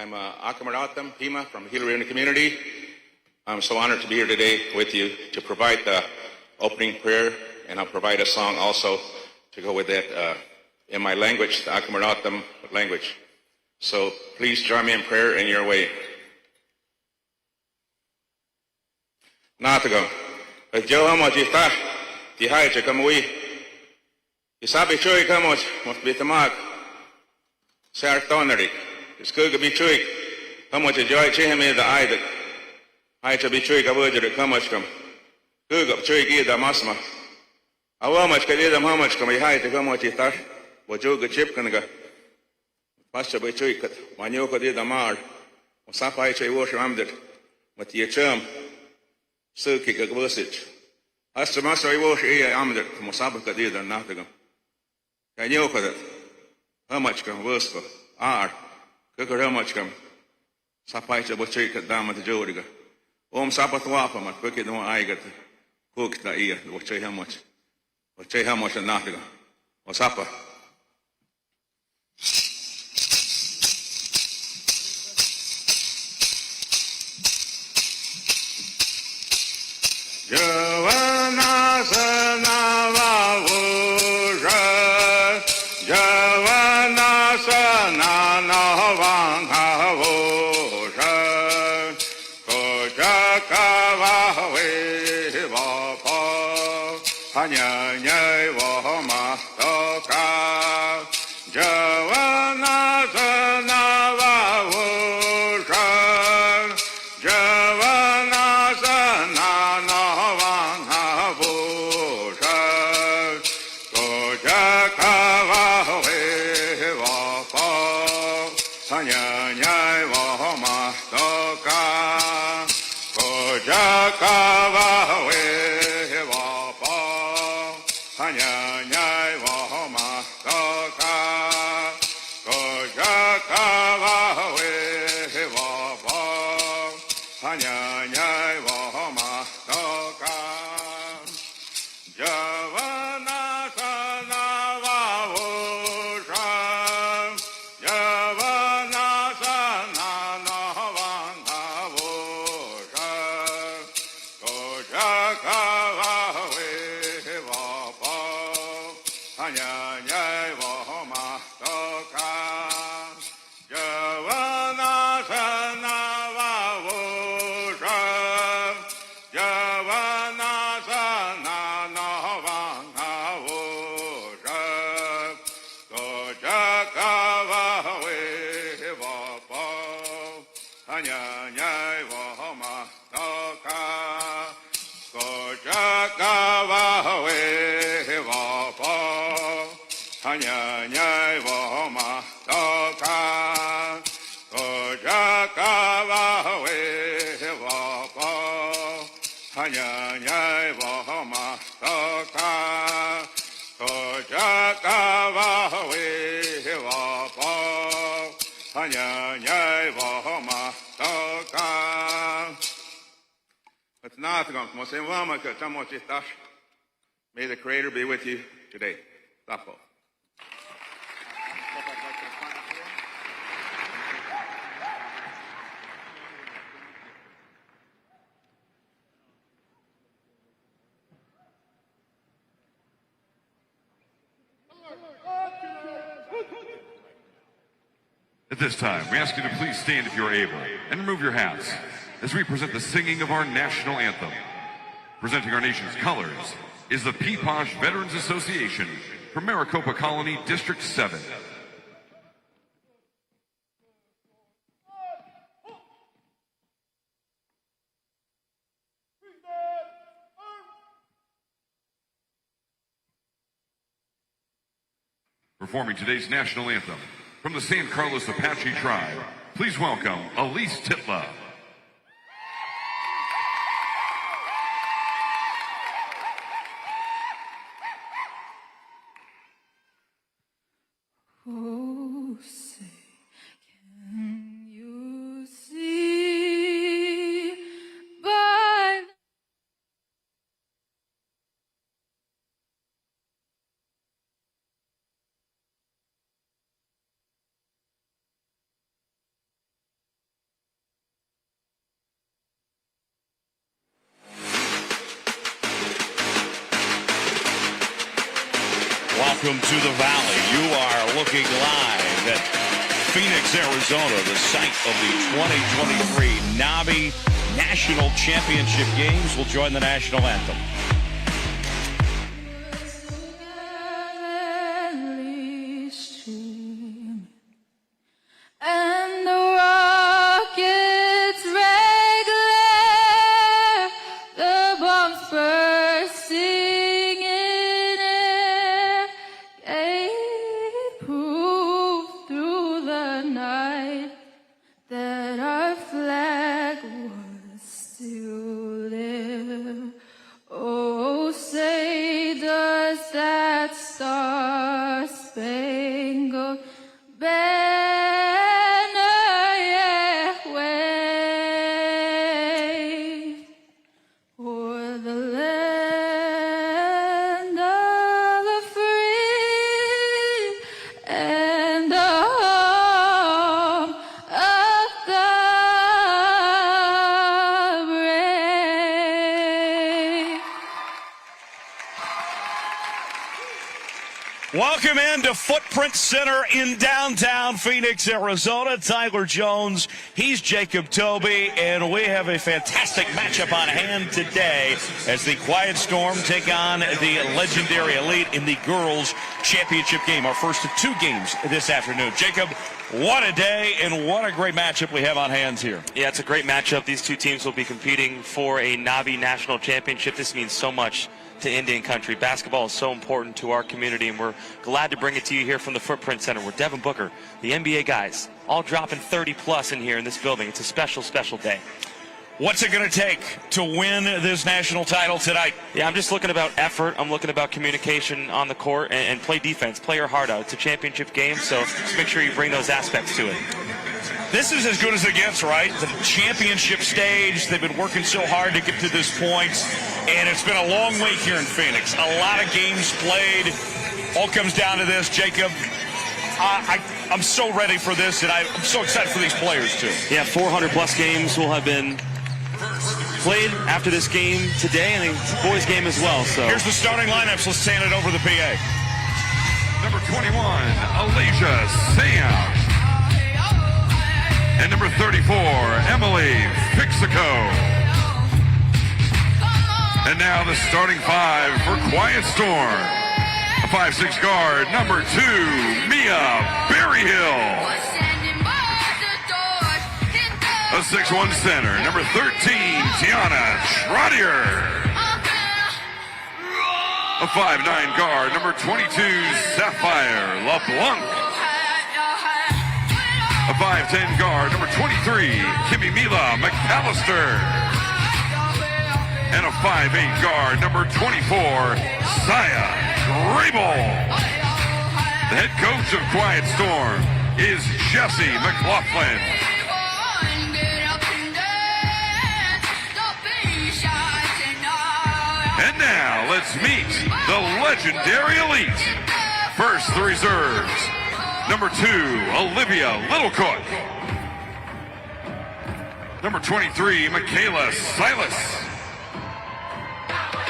I'm Akamaratam Hima from the Gila River community. I'm so honored to be here today with you to provide the opening prayer, and I'll provide a song also to go with that in my language, the Akamaratam language. So please join me in prayer in your way. Natago, Joamo Jita, Tihai Chakamui, Isabi Chui Kamos, Bitamak, Sartonary, Skuga Bichui, how much a joy Chihim is the eye that I shall be Chui Kabuja to Kamashkam, Gug of Chui Gida Masma. How much can you how much can we hide to come what you thought? What Joga Chip can go? Pasha by Chui, Manyoka did the Mar, or Sapai Chui wash around it, but your chum, Silky Gagosage. As the master I wash a amder, Mosabaka did and nothing. Can you look at it? How much can Wusko? Cook how much come? Sapai by Chui cut down at the Jodiga. Sapatwapa, but quick it no I get cooked the ear, what say how much? What say how much and nothing? What's up? Javana Sanava Vura, Javana Sanana Vura, Kojakava Vapa, Hanya Vahama Toka, Javana Sanava Vura, Javana Sanana. May the Creator be with you today. Tapo. At this time, we ask you to please stand if you're able and remove your hats as we present the singing of our national anthem. Presenting our nation's colors is the Peeposh Veterans Association from Maricopa Colony, District 7. Performing today's national anthem from the San Carlos Apache tribe, please welcome Elise Titla. Oh, say, can you see by welcome to the Valley. You are looking live at Phoenix, Arizona, the site of the 2023 NABI National Championship Games. Will join the national anthem. And the rockets regular, the bombs bursting in air, gave proof through the night that our flag was still there. Oh, say does that star-spangled banner yet wave o'er the land of the free and the home of the brave. Welcome into Footprint Center in downtown Phoenix, Arizona. Tyler Jones, he's Jacob Toby, and we have a fantastic matchup on hand today as the Quiet Storm take on the Legendary Elite in the girls' championship game, our first of two games this afternoon. Jacob, what a day and what a great matchup we have on hands here. Yeah, it's a great matchup. These two teams will be competing for a NABI National Championship. This means so much to Indian country. Basketball is so important to our community, and we're glad to bring it to you here from the Footprint Center, where Devin Booker, the NBA guys, all dropping 30-plus in here in this building. It's a special, special day. What's it going to take to win this national title tonight? Yeah, I'm just looking about effort. I'm looking about communication on the court and play defense. Play your heart out. It's a championship game, so just make sure you bring those aspects to it. This is as good as it gets, right? The championship stage. They've been working so hard to get to this point, and it's been a long week here in Phoenix. A lot of games played. All comes down to this, Jacob. I'm so ready for this, and I'm so excited for these players, too. Yeah, 400-plus games will have been played after this game today, and the boys' game as well. So here's the starting lineups. Let's hand it over to the PA. Number 21, Alasia Sam. And number 34, Emily Fixico. And now the starting five for Quiet Storm. A 5'6" guard, number 2, Mia Berryhill. A 6'1" center, number 13, Tiana Schrodier. A 5'9" guard, number 22, Sapphire LeBlanc. A 5'10" guard, number 23, Kimmy Mila McAllister. And a 5'8" guard, number 24, Saya Grable. The head coach of Quiet Storm is Jesse McLaughlin. And now let's meet the Legendary Elite. First, the reserves. Number 2, Olivia Littlecook. Number 23, Michaela Silas.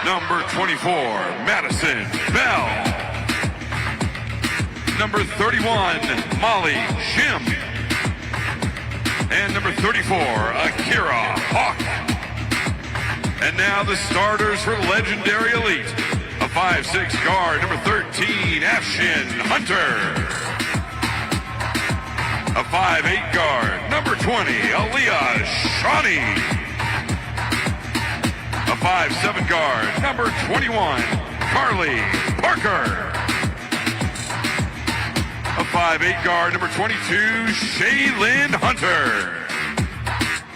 Number 24, Madison Bell. Number 31, Molly Shim. And number 34, Akira Hawk. And now the starters for Legendary Elite. A 5'6" guard, number 13, Ashiaan Hunter. A 5'8" guard, number 20, Aaliyah Shawnee. A 5'7" guard, number 21, Carly Parker. A 5'8" guard, number 22, Shaylin Hunter.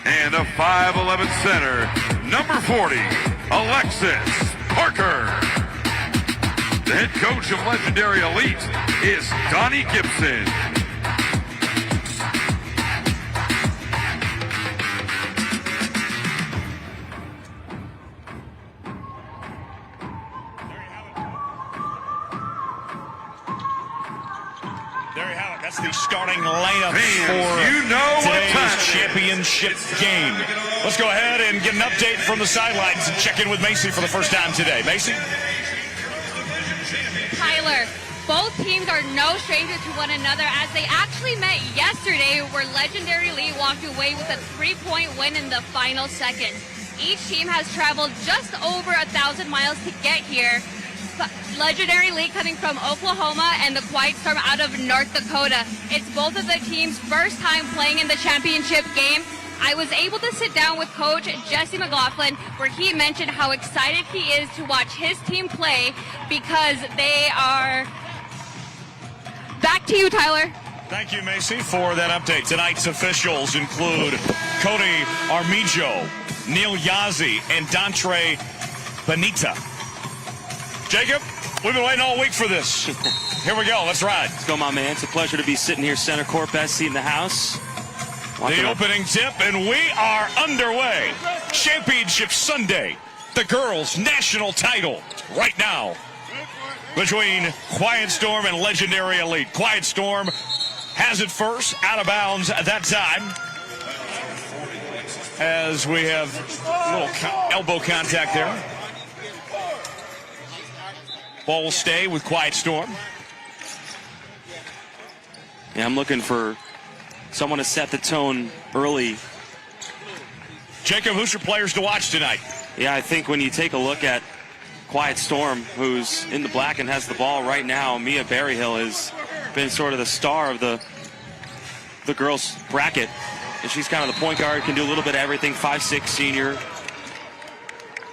And a 5'11" center, number 40, Alexis Parker. The head coach of Legendary Elite is Donnie Gibson. There you have it. That's the starting lineup Fans, for you know what today's time it is. championship game. Let's go ahead and get an update from the sidelines and check in with Macy for the first time today. Macy? Tyler, both teams are no stranger to one another, as they actually met yesterday, where Legendary Elite walked away with a 3-point win in the final seconds. Each team has traveled just over 1,000 miles to get here. Legendary Elite coming from Oklahoma and the Quiet Storm out of North Dakota. It's both of the teams' first time playing in the championship game. I was able to sit down with Coach Jesse McLaughlin, where he mentioned how excited he is to watch his team play because they are... Back to you, Tyler. Thank you, Macy, for that update. Tonight's officials include Cody Armijo, Neil Yazzie, and Dantre Benita. Jacob, we've been waiting all week for this. Here we go. Let's ride. Let's go, my man. It's a pleasure to be sitting here center court, best seat in the house. The opening tip, and we are underway. Championship Sunday, the girls' national title right now between Quiet Storm and Legendary Elite. Quiet Storm has it first, out of bounds at that time, as we have a little elbow contact there. Ball will stay with Quiet Storm. Yeah, I'm looking for someone to set the tone early. Jacob, who's your players to watch tonight? Yeah, I think when you take a look at Quiet Storm, who's in the black and has the ball right now, Mia Berryhill has been sort of the star of the girls' bracket. And she's kind of the point guard, can do a little bit of everything, 5'6" senior.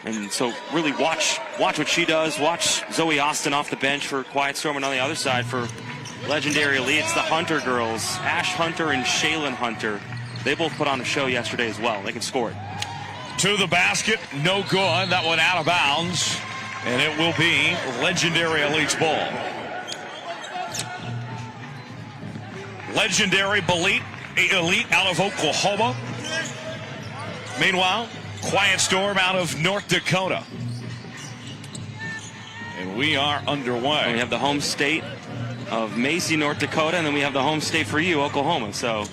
And so really watch what she does. Watch Zoie Austin off the bench for Quiet Storm, and on the other side for Legendary Elite, it's the Hunter girls, Ash Hunter and Ashiaan Hunter. They both put on a show yesterday as well. They can score it. To the basket, no good. That one out of bounds, and it will be Legendary Elite's ball. Legendary Elite out of Oklahoma. Meanwhile, Quiet Storm out of North Dakota. And we are underway. We have the home state of Macy, North Dakota, and then we have the home state for you, Oklahoma. So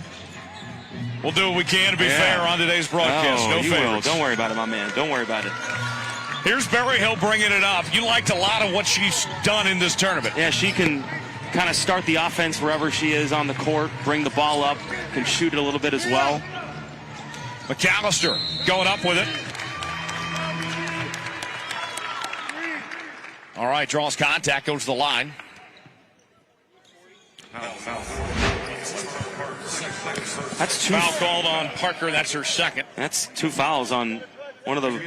we'll do what we can to be fair on today's broadcast. No favorites. Don't worry about it, my man. Don't worry about it. Here's Berryhill bringing it up. You liked a lot of what she's done in this tournament. Yeah, she can kind of start the offense wherever she is on the court, bring the ball up, can shoot it a little bit as well. McAllister going up with it. All right, draws contact, goes to the line. That's two. Foul called on Parker. That's her second. That's 2 fouls on one of the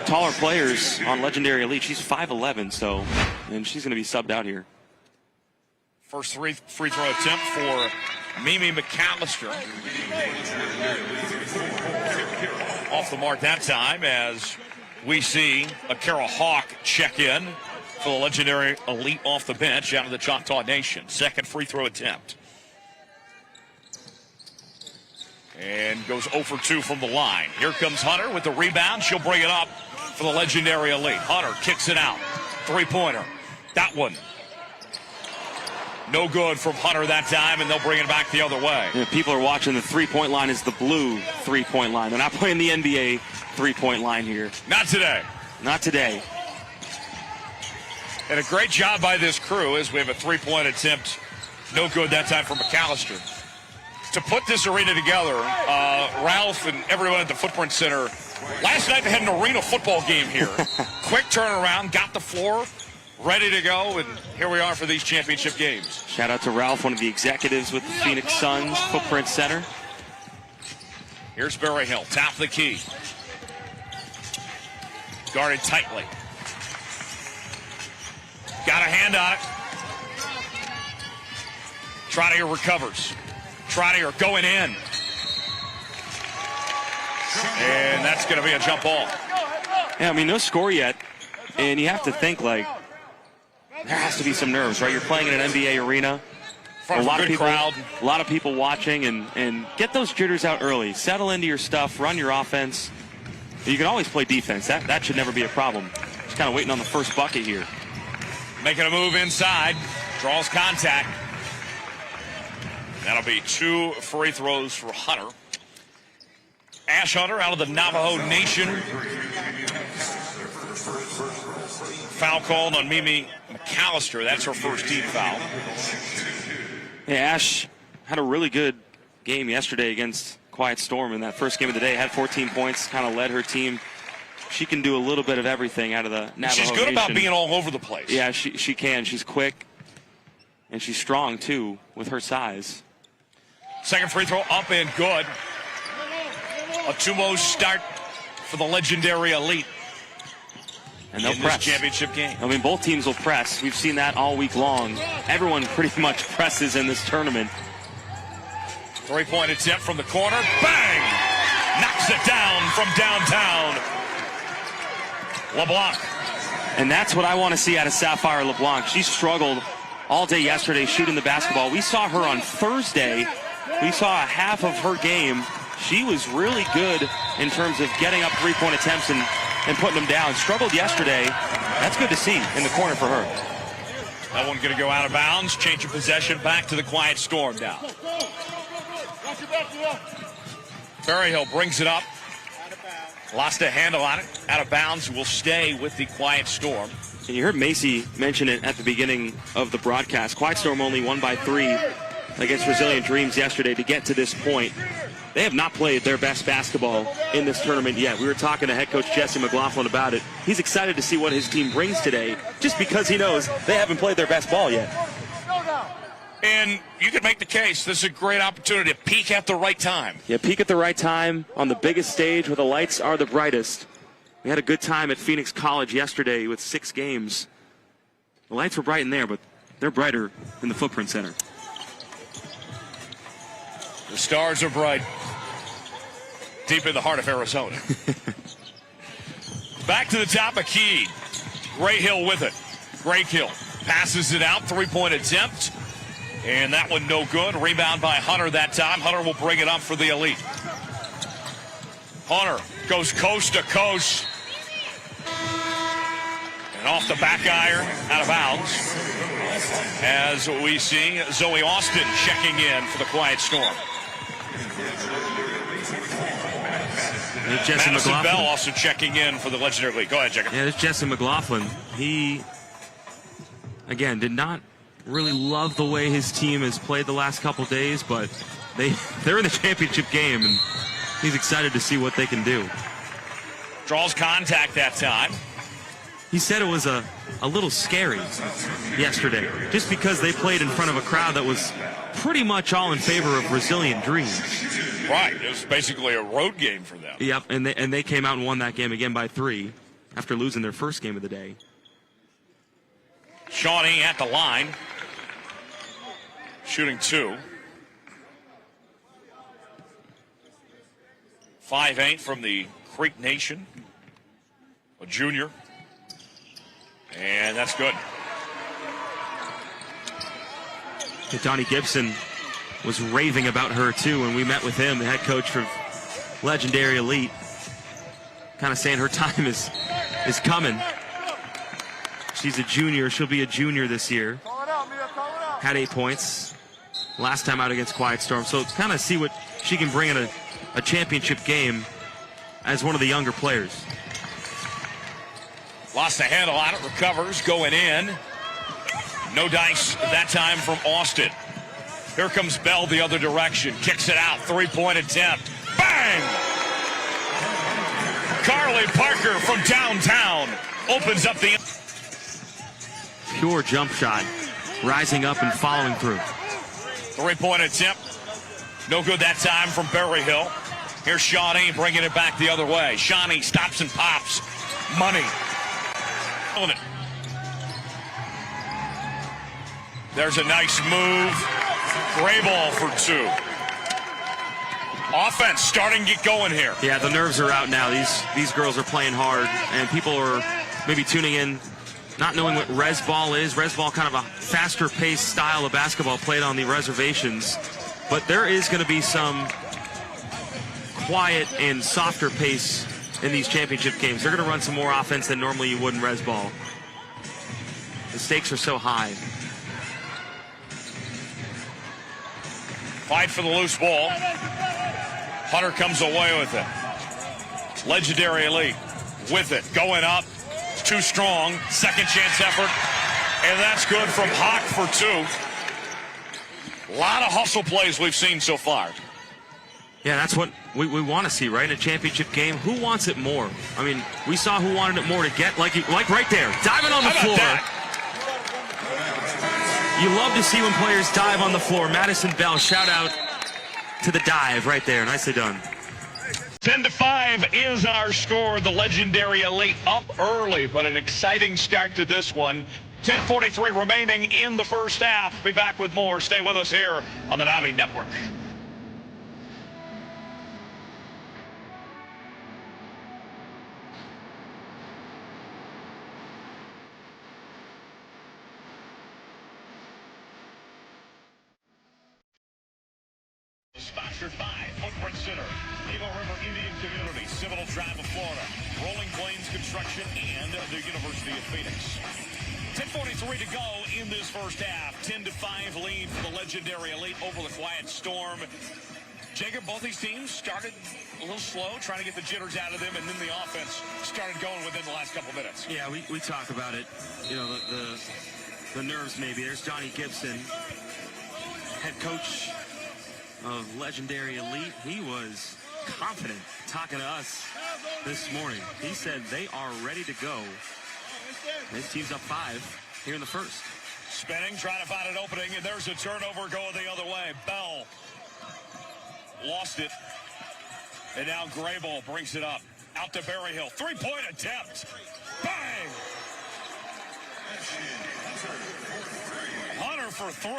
taller players on Legendary Elite. She's 5'11", and she's going to be subbed out here. First free throw attempt for Mimi McAllister. Off the mark that time, as we see a Carol Hawk check in for the Legendary Elite off the bench out of the Choctaw Nation. Second free throw attempt. And goes 0 for 2 from the line. Here comes Hunter with the rebound. She'll bring it up for the Legendary Elite. Hunter kicks it out. Three-pointer. That one. No good from Hunter that time, and they'll bring it back the other way. Yeah, people are watching the three-point line is the blue three-point line. They're not playing the NBA three-point line here. Not today. Not today. And a great job by this crew as we have a three-point attempt. No good that time from McAllister. To put this arena together, Ralph and everyone at the Footprint Center, last night they had an arena football game here. Quick turnaround, got the floor ready to go, and here we are for these championship games. Shout out to Ralph, one of the executives with the Phoenix Suns Footprint Center. Here's Berryhill, top of the key. Guarded tightly. Got a hand on it. Trotter recovers. Trotter going in. And that's going to be a jump ball. Yeah, I mean, no score yet. And you have to think, like, there has to be some nerves, right? You're playing in an NBA arena. A lot of people watching, and get those jitters out early. Settle into your stuff, run your offense. You can always play defense. That should never be a problem. Just kind of waiting on the first bucket here. Making a move inside. Draws contact. That'll be 2 free throws for Hunter. Ash Hunter out of the Navajo Nation. Foul called on Mimi McAllister. That's her first team foul. Yeah, Ash had a really good game yesterday against Quiet Storm in that first game of the day. Had 14 points, kind of led her team. She can do a little bit of everything out of the Navajo She's good Nation. about being all over the place. Yeah, she can. She's quick, and she's strong, too, with her size. Second free throw up and good. A 2-0 start for the legendary Elite. And they'll in press. This championship game. I mean, both teams will press. We've seen that all week long. Everyone pretty much presses in this tournament. Three-point attempt from the corner. Bang! Knocks it down from downtown. LeBlanc. And that's what I want to see out of Sapphire LeBlanc. She struggled all day yesterday shooting the basketball. We saw her on Thursday. We saw a half of her game. She was really good in terms of getting up three-point attempts and putting them down. Struggled yesterday. That's good to see in the corner for her. That one going to go out of bounds. Change of possession back to the Quiet Storm now. Berryhill brings it up. Lost a handle on it. Out of bounds. Will stay with the Quiet Storm. And you heard Macy mention it at the beginning of the broadcast. Quiet Storm only won by 3 against Resilient Dreams yesterday to get to this point. They have not played their best basketball in this tournament yet. We were talking to head coach Jesse McLaughlin about it. He's excited to see what his team brings today just because he knows they haven't played their best ball yet. And you can make the case. This is a great opportunity to peak at the right time. Yeah, peak at the right time on the biggest stage where the lights are the brightest. We had a good time at Phoenix College yesterday with 6 games. The lights were bright in there, but they're brighter in the Footprint Center. The stars are bright. Deep in the heart of Arizona. Back to the top of Key. Grayhill with it. Grayhill passes it out. Three-point attempt. And that one no good. Rebound by Hunter that time. Hunter will bring it up for the Elite. Hunter goes coast to coast. And off the back iron, out of bounds. As we see Zoie Austin checking in for the Quiet Storm. Jesse Madison McLaughlin. Bell also checking in for the Legendary League. Go ahead, Jacob. Yeah, there's Jesse McLaughlin. He, again, did not really love the way his team has played the last couple days, but they're in the championship game, and he's excited to see what they can do. Draws contact that time. He said it was a little scary yesterday, just because they played in front of a crowd that was pretty much all in favor of Resilient Dreams. Right, it was basically a road game for them. Yep, and they came out and won that game again by 3 after losing their first game of the day. Shawnee at the line. Shooting 2. 5'8" from the Creek Nation. A junior. And that's good. Donnie Gibson was raving about her, too, when we met with him, the head coach for Legendary Elite. Kind of saying her time is coming. She's a junior. She'll be a junior this year. Had 8 points last time out against Quiet Storm. So kind of see what she can bring in a championship game as one of the younger players. Lost the handle on it. Recovers. Going in. No dice that time from Austin. Here comes Bell the other direction. Kicks it out. Three-point attempt. Bang! Carly Parker from downtown opens up the... Pure jump shot. Rising up and following through. Three-point attempt. No good that time from Berryhill. Here's Shawnee bringing it back the other way. Shawnee stops and pops. Money. There's a nice move. Gray ball for 2. Offense starting to get going here. Yeah, the nerves are out now. These girls are playing hard, and people are maybe tuning in not knowing what res ball is. Res ball, kind of a faster-paced style of basketball played on the reservations. But there is going to be some quiet and softer pace in these championship games. They're going to run some more offense than normally you would in res ball. The stakes are so high. Fight for the loose ball. Hunter comes away with it. Legendary Elite with it. Going up. too strong. Second chance effort. And that's good from Hawk for 2. A lot of hustle plays we've seen so far. Yeah, that's what we want to see, right? In a championship game. Who wants it more? I mean, we saw who wanted it more to get, like right there, diving on the floor. That? You love to see when players dive on the floor. Madison Bell, shout out to the dive right there. Nicely done. 10-5 is our score. The legendary Elite up early, but an exciting start to this one. 10:43 remaining in the first half. Be back with more. Stay with us here on the NABI Network. Sponsored by Footprint Center, Eagle River Indian Community, Seminole Tribe of Florida, Rolling Plains Construction, and the University of Phoenix. 10:43 to go in this first half. 10-5 lead for the legendary Elite over the Quiet Storm. Jacob, both these teams started a little slow, trying to get the jitters out of them, and then the offense started going within the last couple minutes. Yeah, we talk about it. You know, the nerves maybe. There's Johnny Gibson, head coach of legendary Elite. He was confident talking to us this morning. He said they are ready to go. This team's up 5 here in the first. Spinning, trying to find an opening, and there's a turnover going the other way. Bell lost it, and now Grable brings it up. Out to Berryhill. 3-point attempt. Bang! Hunter for 3,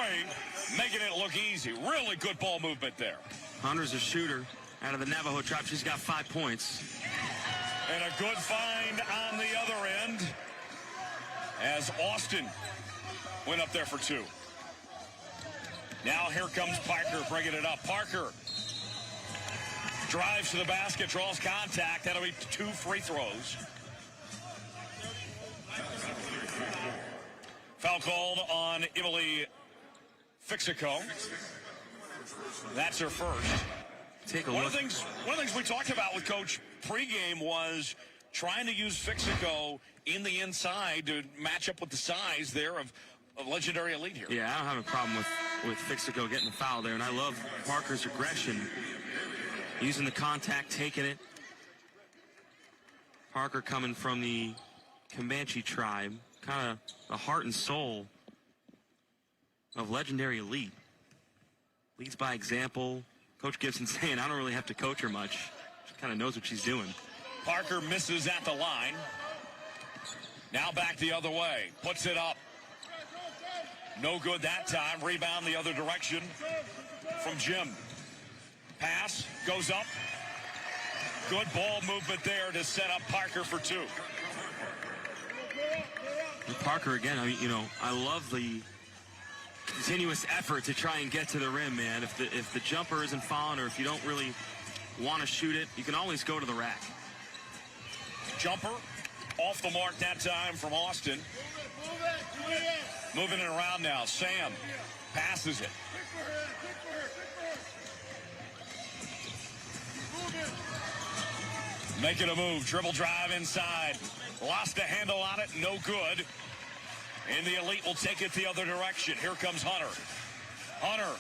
making it look easy. Really good ball movement there. Hunter's a shooter out of the Navajo tribe. She's got 5 points. And a good find on the other end as Austin went up there for 2. Now here comes Parker bringing it up. Parker drives to the basket, draws contact. That'll be 2 free throws. Foul called on Emily Fixico. That's her first. Take a One look. of the things we talked about with Coach pregame was trying to use Fixico in the inside to match up with the size there of legendary Elite here. Yeah, I don't have a problem with Fixico getting the foul there, and I love Parker's aggression, using the contact, taking it. Parker coming from the Comanche tribe, kind of the heart and soul of legendary Elite. Leads by example. Coach Gibson saying, I don't really have to coach her much. She kind of knows what she's doing. Parker misses at the line. Now back the other way. Puts it up. No good that time. Rebound the other direction from Jim. Pass goes up. Good ball movement there to set up Parker for 2. And Parker again, I love the continuous effort to try and get to the rim, man. If the jumper isn't falling, or if you don't really want to shoot it, you can always go to the rack. Jumper off the mark that time from Austin. Moving it around now. Sam passes it. Making a move. Dribble drive inside. Lost a handle on it. No good. And the Elite will take it the other direction. Here comes Hunter. Hunter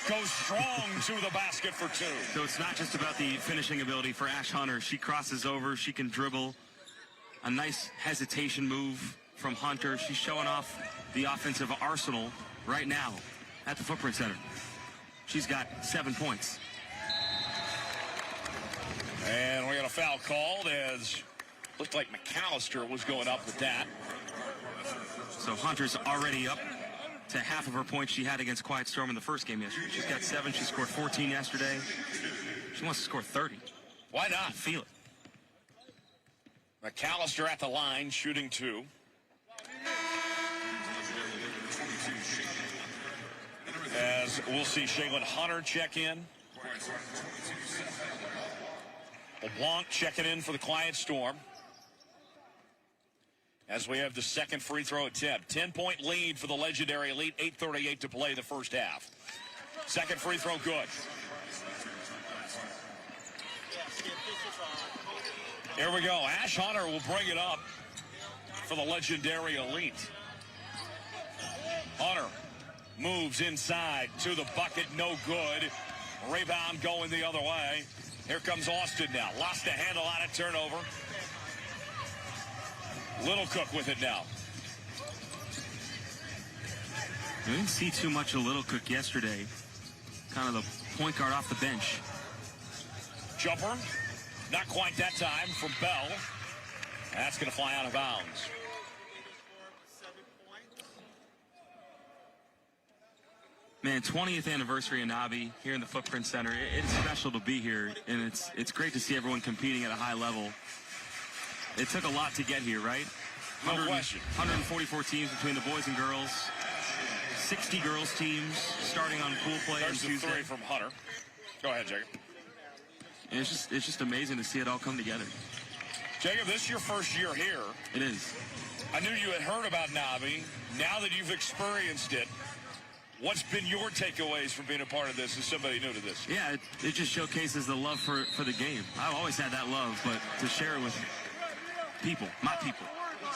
goes strong to the basket for 2. So it's not just about the finishing ability for Ashiaan Hunter. She crosses over. She can dribble. A nice hesitation move from Hunter. She's showing off the offensive arsenal right now at the Footprint Center. She's got 7 points. And we got a foul called as looked like McAllister was going up with that. So Hunter's already up to half of her points she had against Quiet Storm in the first game yesterday. She's got 7. She scored 14 yesterday. She wants to score 30. Why not? Feel it. McAllister at the line, shooting 2. As we'll see Shaylin Hunter check in. LeBlanc checking in for the Quiet Storm. As we have the second free throw attempt. 10-point lead for the legendary Elite. 8:38 to play the first half. Second free throw good. Here we go. Ashiaan Hunter will bring it up. for the legendary Elite. Hunter moves inside to the bucket, no good. Rebound going the other way. Here comes Austin now. Lost the handle on it, turnover. Little Cook with it now. We didn't see too much of Little Cook yesterday. Kind of the point guard off the bench. Jumper, not quite that time from Bell. That's going to fly out of bounds. Man, 20th anniversary of NABI here in the Footprint Center. It's special to be here, and it's great to see everyone competing at a high level. It took a lot to get here, right? No question. 144 teams between the boys and girls. 60 girls teams starting on pool play on There's the Tuesday. three from Hunter. Go ahead, Jacob. And it's just amazing to see it all come together. Jacob, this is your first year here. It is. I knew you had heard about NABI. Now that you've experienced it, what's been your takeaways from being a part of this as somebody new to this? Yeah, it just showcases the love for the game. I've always had that love, but to share it with people, my people,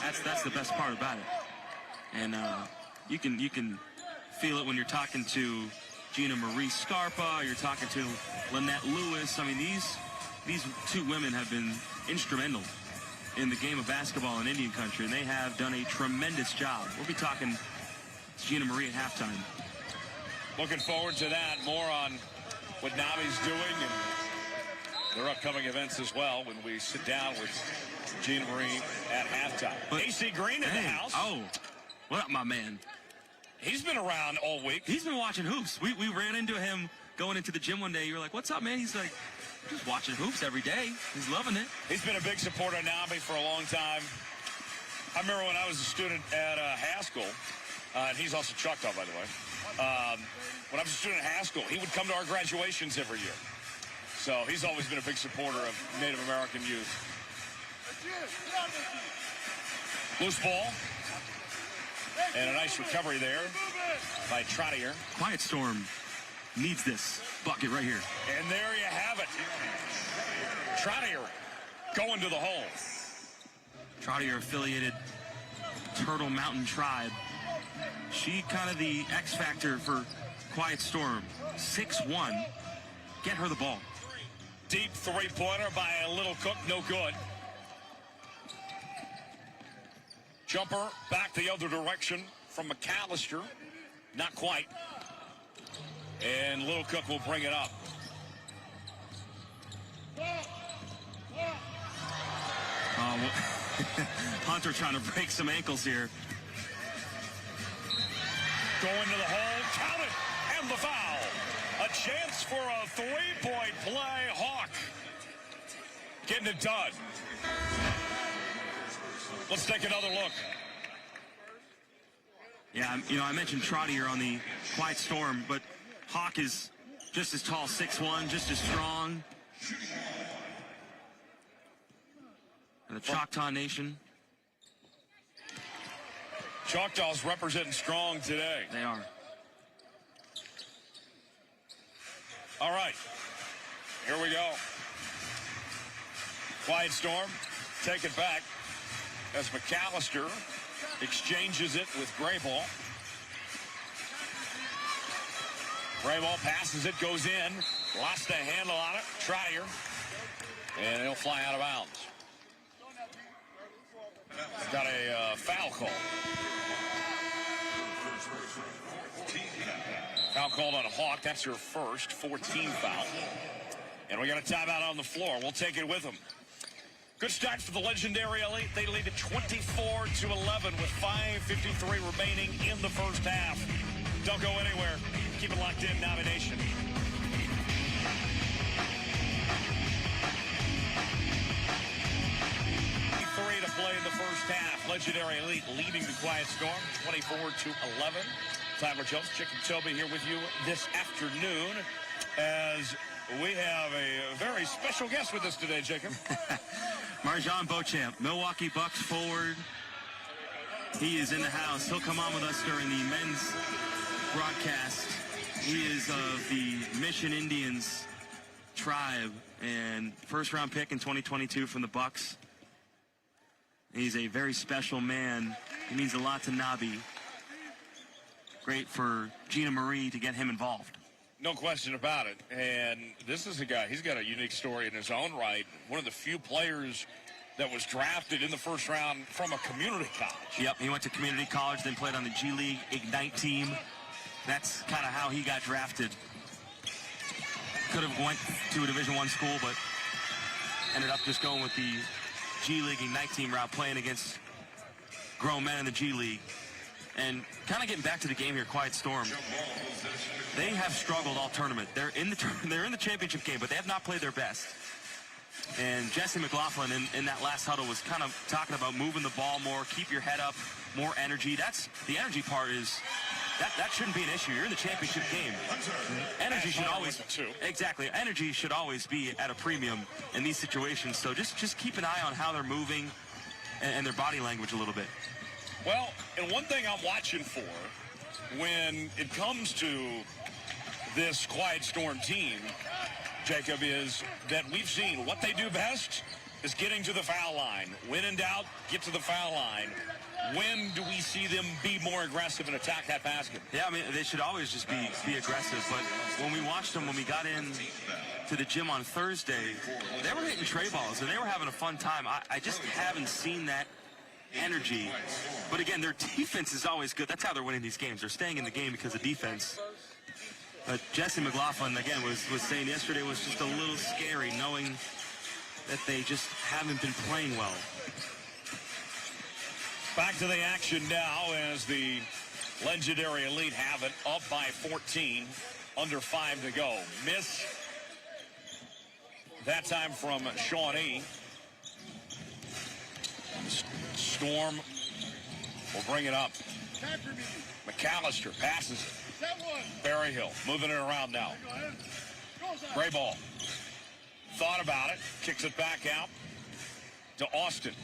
that's the best part about it. And you can feel it when you're talking to Gina Marie Scarpa, you're talking to Lynette Lewis. I mean, these two women have been instrumental in the game of basketball in Indian country, and they have done a tremendous job. We'll be talking to Gina Marie at halftime. Looking forward to that. More on what NABI's doing and their upcoming events as well when we sit down with Gina Marie at halftime. But, AC Green in the house. Oh, what up, my man? He's been around all week. He's been watching hoops. We ran into him going into the gym one day. You were like, what's up, man? He's like, just watching hoops every day. He's loving it. He's been a big supporter of NABI for a long time. I remember when I was a student at Haskell, and he's also Choctaw, by the way. When I was a student at Haskell, he would come to our graduations every year. So he's always been a big supporter of Native American youth. Loose ball. And a nice recovery there by Trottier. Quiet Storm needs this bucket right here. And there you have it. Trottier going to the hole. Trottier affiliated Turtle Mountain Tribe. She kind of the X factor for Quiet Storm. 6'1". Get her the ball. Deep three-pointer by a Little Cook, no good. Jumper back the other direction from McAllister. Not quite. And Little Cook will bring it up. Hunter trying to break some ankles here. Going to the hole, count it, and the foul. A chance for a three-point play. Hawk getting it done. Let's take another look. Yeah, I mentioned Trottier on the Quiet Storm, but Hawk is just as tall, 6'1", just as strong. And the Choctaw Nation. Choctaws representing strong today. They are. All right, here we go. Quiet Storm, take it back as McAllister exchanges it with Grayball. Grayball passes it, goes in, lost the handle on it, Trottier, and it'll fly out of bounds. Got a foul call. Foul called on Hawk. That's your first 14 foul. And we got a timeout on the floor. We'll take it with them. Good start for the legendary Elite. They lead it 24-11 with 5:53 remaining in the first half. Don't go anywhere. Keep it locked in, NABI Nation. 3 to play in the first half. Legendary Elite leading the Quiet Storm 24-11. Tyler Jones, Chick and Toby here with you this afternoon as we have a very special guest with us today, Jacob. Marjan Beauchamp, Milwaukee Bucks forward. He is in the house. He'll come on with us during the men's broadcast. He is of the Mission Indians tribe and first-round pick in 2022 from the Bucks. He's a very special man. He means a lot to NABI. Great for Gina Marie to get him involved. No question about it. And this is a guy, he's got a unique story in his own right. One of the few players that was drafted in the first round from a community college. Yep, he went to community college, then played on the G League Ignite team. That's kind of how he got drafted. Could have went to a Division I school, but ended up just going with the G League Ignite team route, playing against grown men in the G League. And kind of getting back to the game here, Quiet Storm. They have struggled all tournament. They're in the championship game, but they have not played their best. And Jesse McLaughlin in that last huddle was kind of talking about moving the ball more, keep your head up, more energy. That's the energy part is that shouldn't be an issue. You're in the championship game. Energy should always exactly. Energy should always be at a premium in these situations. So just keep an eye on how they're moving and their body language a little bit. Well, and one thing I'm watching for when it comes to this Quiet Storm team, Jacob, is that we've seen what they do best is getting to the foul line. When in doubt, get to the foul line. When do we see them be more aggressive and attack that basket? Yeah, I mean, they should always just be aggressive. But when we watched them, when we got in to the gym on Thursday, they were hitting tray balls, and they were having a fun time. I just haven't seen that energy. But again, their defense is always good. That's how they're winning these games. They're staying in the game because of defense. But Jesse McLaughlin, again, was saying yesterday was just a little scary, knowing that they just haven't been playing well. Back to the action now as the legendary Elite have it up by 14, under 5 to go. Miss that time from Shawnee. Storm will bring it up. McAllister passes it. Berryhill moving it around now. Gray ball. Thought about it. Kicks it back out to Austin.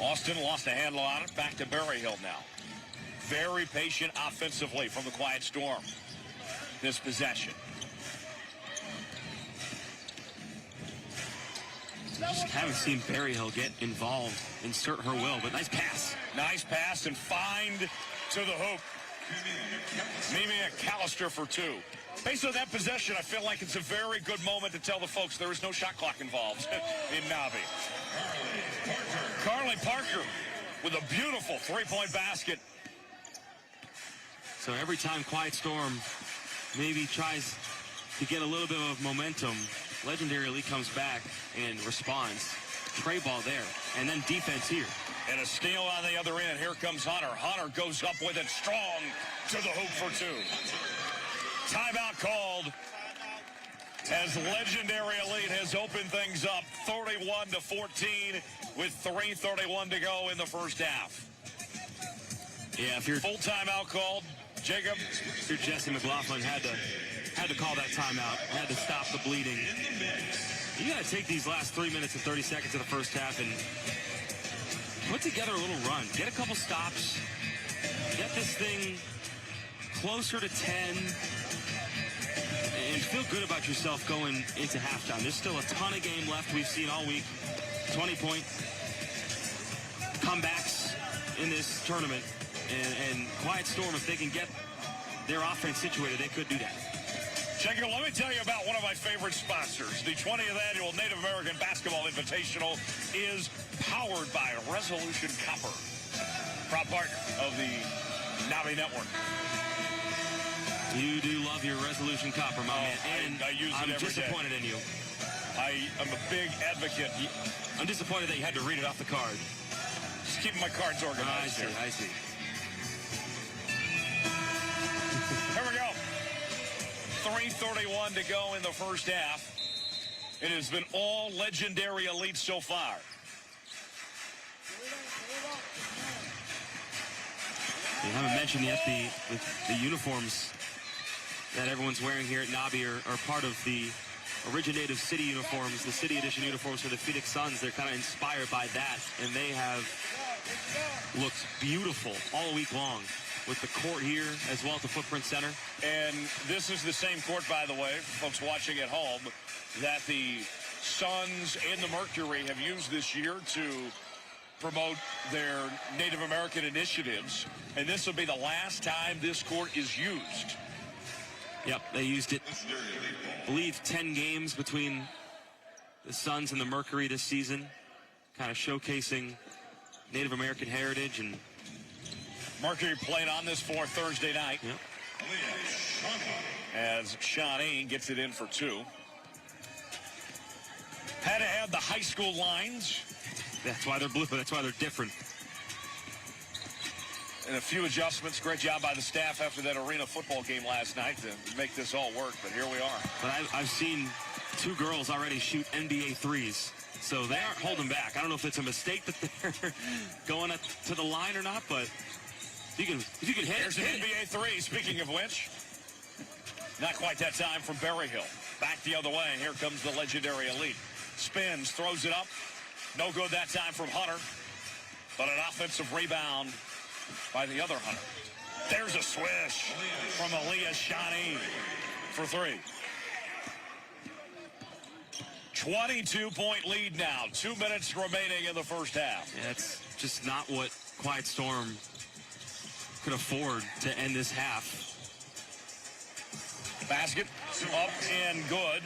Austin lost a handle on it. Back to Berryhill now. Very patient offensively from the Quiet Storm this possession. Just haven't seen Berryhill get involved, insert her will, but nice pass. Nice pass and find to the hoop. Mimi McAllister for 2. Based on that possession, I feel like it's a very good moment to tell the folks there is no shot clock involved in NABI. Carly Parker with a beautiful three-point basket. So every time Quiet Storm maybe tries to get a little bit of momentum, Legendary Elite comes back and responds. Tray ball there, and then defense here. And a steal on the other end. Here comes Hunter. Hunter goes up with it strong to the hoop for 2. Timeout called as Legendary Elite has opened things up 31-14 with 3:31 to go in the first half. Yeah, if you're full timeout called, Jacob. If you're Jesse McLaughlin, had to call that timeout, had to stop the bleeding. You got to take these last 3 minutes and 30 seconds of the first half and put together a little run. Get a couple stops. Get this thing closer to 10. And feel good about yourself going into halftime. There's still a ton of game left. We've seen all week 20-point comebacks in this tournament. And Quiet Storm, if they can get their offense situated, they could do that. Jacob, let me tell you about one of my favorite sponsors. The 20th annual Native American Basketball Invitational is powered by Resolution Copper, proud partner of the NABI Network. You do love your Resolution Copper, my man. And I use it I'm every disappointed day. in you. I am a big advocate. I'm disappointed that you had to read it off the card. Just keeping my cards organized. I see. Here we go. 3:31 to go in the first half. It has been all Legendary Elite so far. We haven't mentioned yet the uniforms that everyone's wearing here at NABI are part of the originative city uniforms, the city edition uniforms for the Phoenix Suns. They're kind of inspired by that, and they have looked beautiful all week long with the court here as well at the Footprint Center. And this is the same court, by the way, for folks watching at home, that the Suns and the Mercury have used this year to promote their Native American initiatives, and this will be the last time this court is used. Yep, they used it, I believe, 10 games between the Suns and the Mercury this season, kind of showcasing Native American heritage. And Mercury played on this floor Thursday night. yep. As Shawnee gets it in for two. Had to have the high school lines. That's why they're blue, that's why they're different. And a few adjustments. Great job by the staff after that arena football game last night to make this all work, but here we are. But I've seen two girls already shoot NBA threes, so they aren't holding back. I don't know if it's a mistake that they're going to the line or not, but if you can hit Here's it, an hit NBA it. three, speaking of which. Not quite that time from Berryhill. Back the other way. Here comes the legendary Elite. Spins, throws it up. No good that time from Hunter. But an offensive rebound by the other Hunter. There's a swish from Ashiaan for three. 22-point lead now. 2 minutes remaining in the first half. Yeah, it's just not what Quiet Storm could afford to end this half. Basket up and good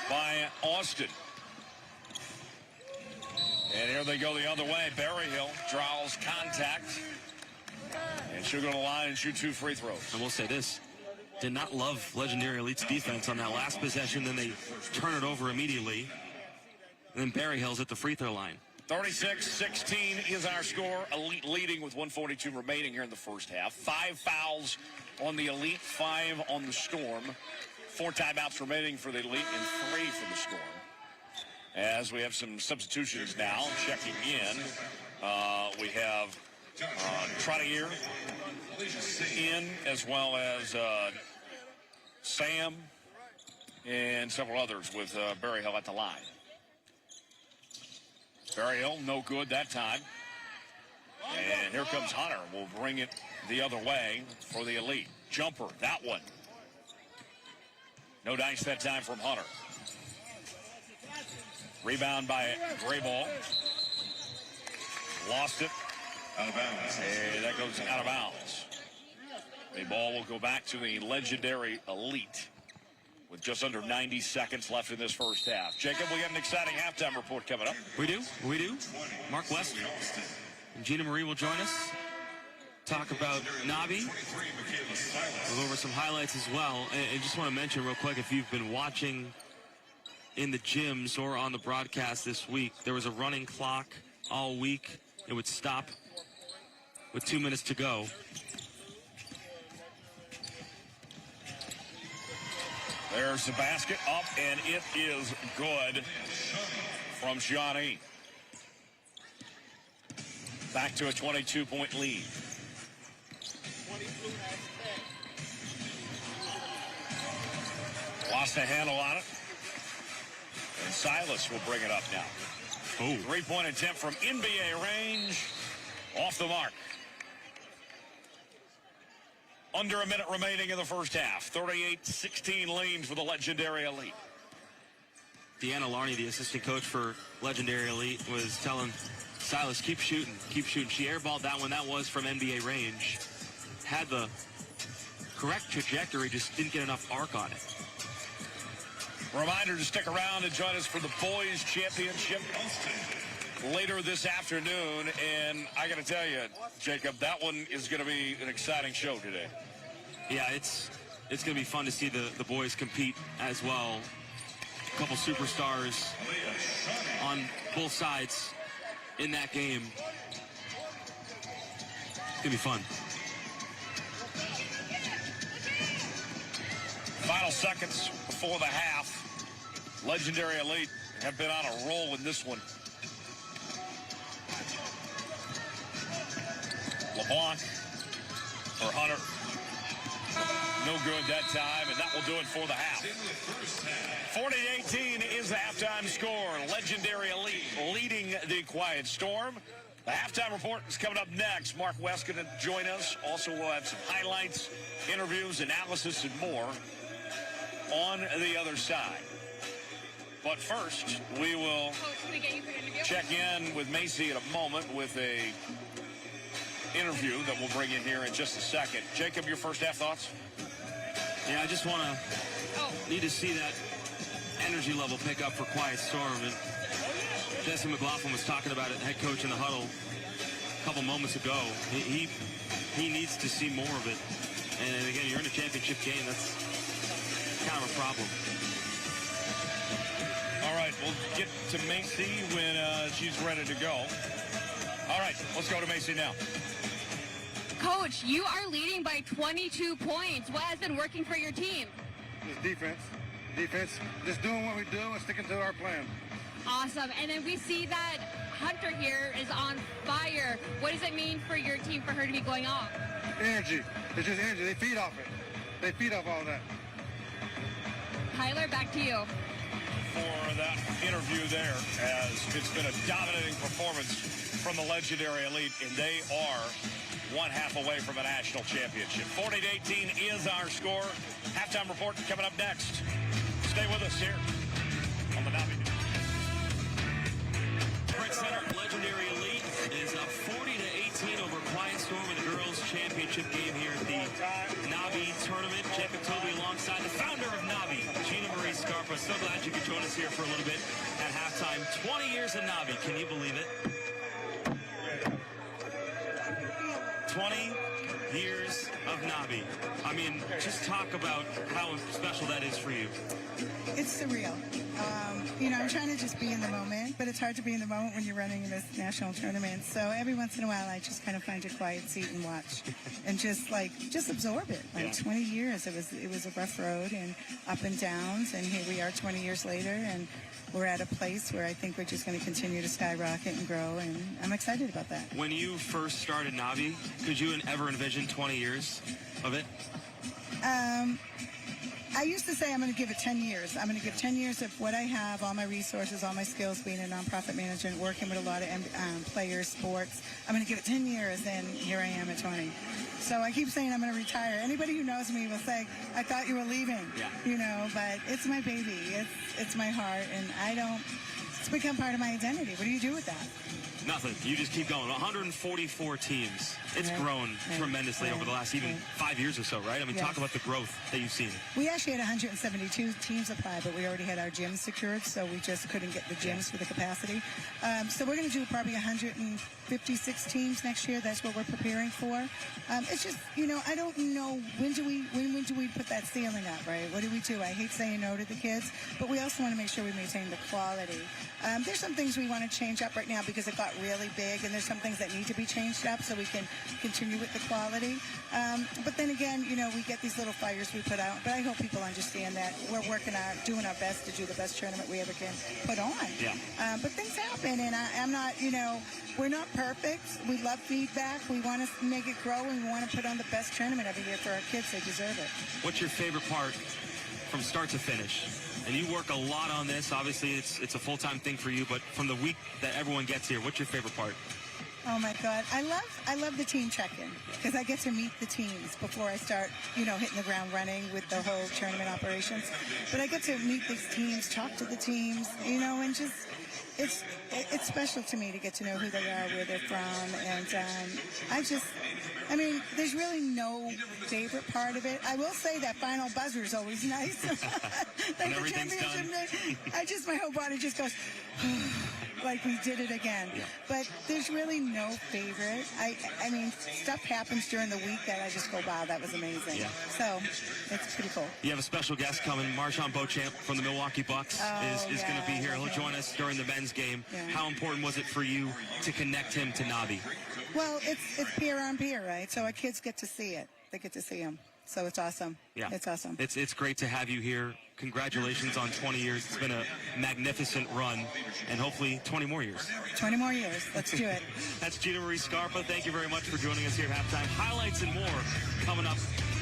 by Austin. And here they go the other way. Berryhill draws contact. And she'll go to the line and shoot 2 free throws. I will say this. Did not love Legendary Elite's defense on that last possession. Then they turn it over immediately. And then Berryhill's at the free throw line. 36-16 is our score. Elite leading with 1:42 remaining here in the first half. 5 fouls on the Elite, 5 on the Storm. 4 timeouts remaining for the Elite and 3 for the Storm. As we have some substitutions now checking in. We have Trottier in, as well as Sam and several others with Berryhill at the line. Berryhill, no good that time. And here comes Hunter. We'll bring it the other way for the Elite. Jumper, that one. No dice that time from Hunter. Rebound by Grayball. Lost it. Out of bounds. And that goes out of bounds. The ball will go back to the legendary Elite with just under 90 seconds left in this first half. Jacob, we got an exciting halftime report coming up. We do. Mark West and Gina Marie will join us. Talk about NABI. We'll go over some highlights as well. And just want to mention real quick, if you've been watching in the gyms or on the broadcast this week, there was a running clock all week. It would stop with 2 minutes to go. There's the basket up, and it is good from Shawnee. Back to a 22-point lead. Lost a handle on it. And Silas will bring it up now. Oh. 3-point attempt from NBA range. Off the mark. Under a minute remaining in the first half. 38-16 lead for the legendary Elite. Deanna Larney, the assistant coach for legendary Elite, was telling Silas, keep shooting, keep shooting. She airballed that one. That was from NBA range. Had the correct trajectory, just didn't get enough arc on it. Reminder to stick around and join us for the Boys Championship later this afternoon. And I got to tell you, Jacob, that one is going to be an exciting show today. Yeah, it's going to be fun to see the boys compete as well. A couple superstars on both sides in that game. It's going to be fun. Final seconds before the half. Legendary Elite have been on a roll in this one. LeBlanc or Hunter. No good that time, and that will do it for the half. 40-18 is the halftime score. Legendary Elite leading the Quiet Storm. The halftime report is coming up next. Mark West going to join us. Also, we'll have some highlights, interviews, analysis, and more on the other side. But first, we will Coach, can we get you for an interview? check in with Macy in a moment with a interview that we'll bring in here in just a second. Jacob, your first half thoughts? Yeah, I just want to need to see that energy level pick up for Quiet Storm. And Jesse McLaughlin was talking about it, head coach in the huddle, a couple moments ago. He needs to see more of it. And again, you're in a championship game. That's kind of a problem. All right, we'll get to Macy when she's ready to go. All right, let's go to Macy now. Coach, you are leading by 22 points. What has been working for your team? Just defense. Defense, just doing what we do and sticking to our plan. Awesome. And then we see that Hunter here is on fire. What does it mean for your team for her to be going off? Energy. It's just energy. They feed off it. They feed off all that. Tyler, back to you. For that interview there, as it's been a dominating performance from the legendary elite, and they are one half away from a national championship. 40-18 is our score. Halftime report coming up next. Stay with us here on the NABI. Center, legendary elite is up 40-18 over Quiet Storm in the girls' championship game here at the NABI tournament. Jacob Toby alongside the founder of NABI, Gina Marie Scarpa. So glad you could join us here for a little bit at halftime. 20 years in NABI, can you believe it? 20 years of NABI. I mean, just talk about how special that is for you. It's surreal. You know, I'm trying to just be in the moment, but it's hard to be in the moment when you're running in this national tournament. So every once in a while, I just kind of find a quiet seat and watch, and just absorb it. Like 20 years, it was a rough road and up and downs, and here we are 20 years later, and we're at a place where I think we're just going to continue to skyrocket and grow, and I'm excited about that. When you first started NABI, could you ever envision 20 years of it? I used to say I'm going to give it 10 years. I'm going to give 10 years of what I have, all my resources, all my skills, being a nonprofit manager and working with a lot of players, sports. I'm going to give it 10 years, and here I am at 20. So I keep saying I'm going to retire. Anybody who knows me will say, I thought you were leaving, you know, but it's my baby. It's my heart, and it's become part of my identity. What do you do with that? Nothing. You just keep going. 144 teams. It's grown tremendously over the last even 5 years or so, right? I mean, talk about the growth that you've seen. We actually had 172 teams apply, but we already had our gyms secured, so we just couldn't get the gyms for the capacity. So we're going to do probably 156 teams next year. That's what we're preparing for. It's just, you know, I don't know when do we put that ceiling up, right? What do we do? I hate saying no to the kids, but we also want to make sure we maintain the quality. There's some things we want to change up right now because it got really big, and there's some things that need to be changed up so we can continue with the quality. But then again, you know, we get these little fires we put out, but I hope people understand that we're doing our best to do the best tournament we ever can put on. But things happen, and I'm not, you know, we're not perfect. We love feedback. We want to make it grow, and we want to put on the best tournament every year for our kids. They deserve it. What's your favorite part from start to finish? And you work a lot on this. Obviously, it's a full-time thing for you, but from the week that everyone gets here, what's your favorite part? Oh my God, I love the team check-in because I get to meet the teams before I start, you know, hitting the ground running with the whole tournament operations. But I get to meet these teams, talk to the teams, you know, and just it's special to me to get to know who they are, where they're from, and I mean, there's really no favorite part of it. I will say that final buzzer is always nice. Like the championship day, my whole body just goes, like we did it again. But there's really no favorite. I mean, stuff happens during the week that I just go, wow, that was amazing. So it's pretty cool. You have a special guest coming. Marshawn Beauchamp from the Milwaukee Bucks is going to be here. He'll join us during the men's game. How important was it for you to connect him to NABI? Well, it's peer on peer, right? So our kids get to see it. They get to see him. So it's awesome. It's awesome. It's great to have you here. Congratulations on 20 years. It's been a magnificent run, and hopefully 20 more years. 20 more years. Let's do it. That's Gina Marie Scarpa. Thank you very much for joining us here at halftime. Highlights and more coming up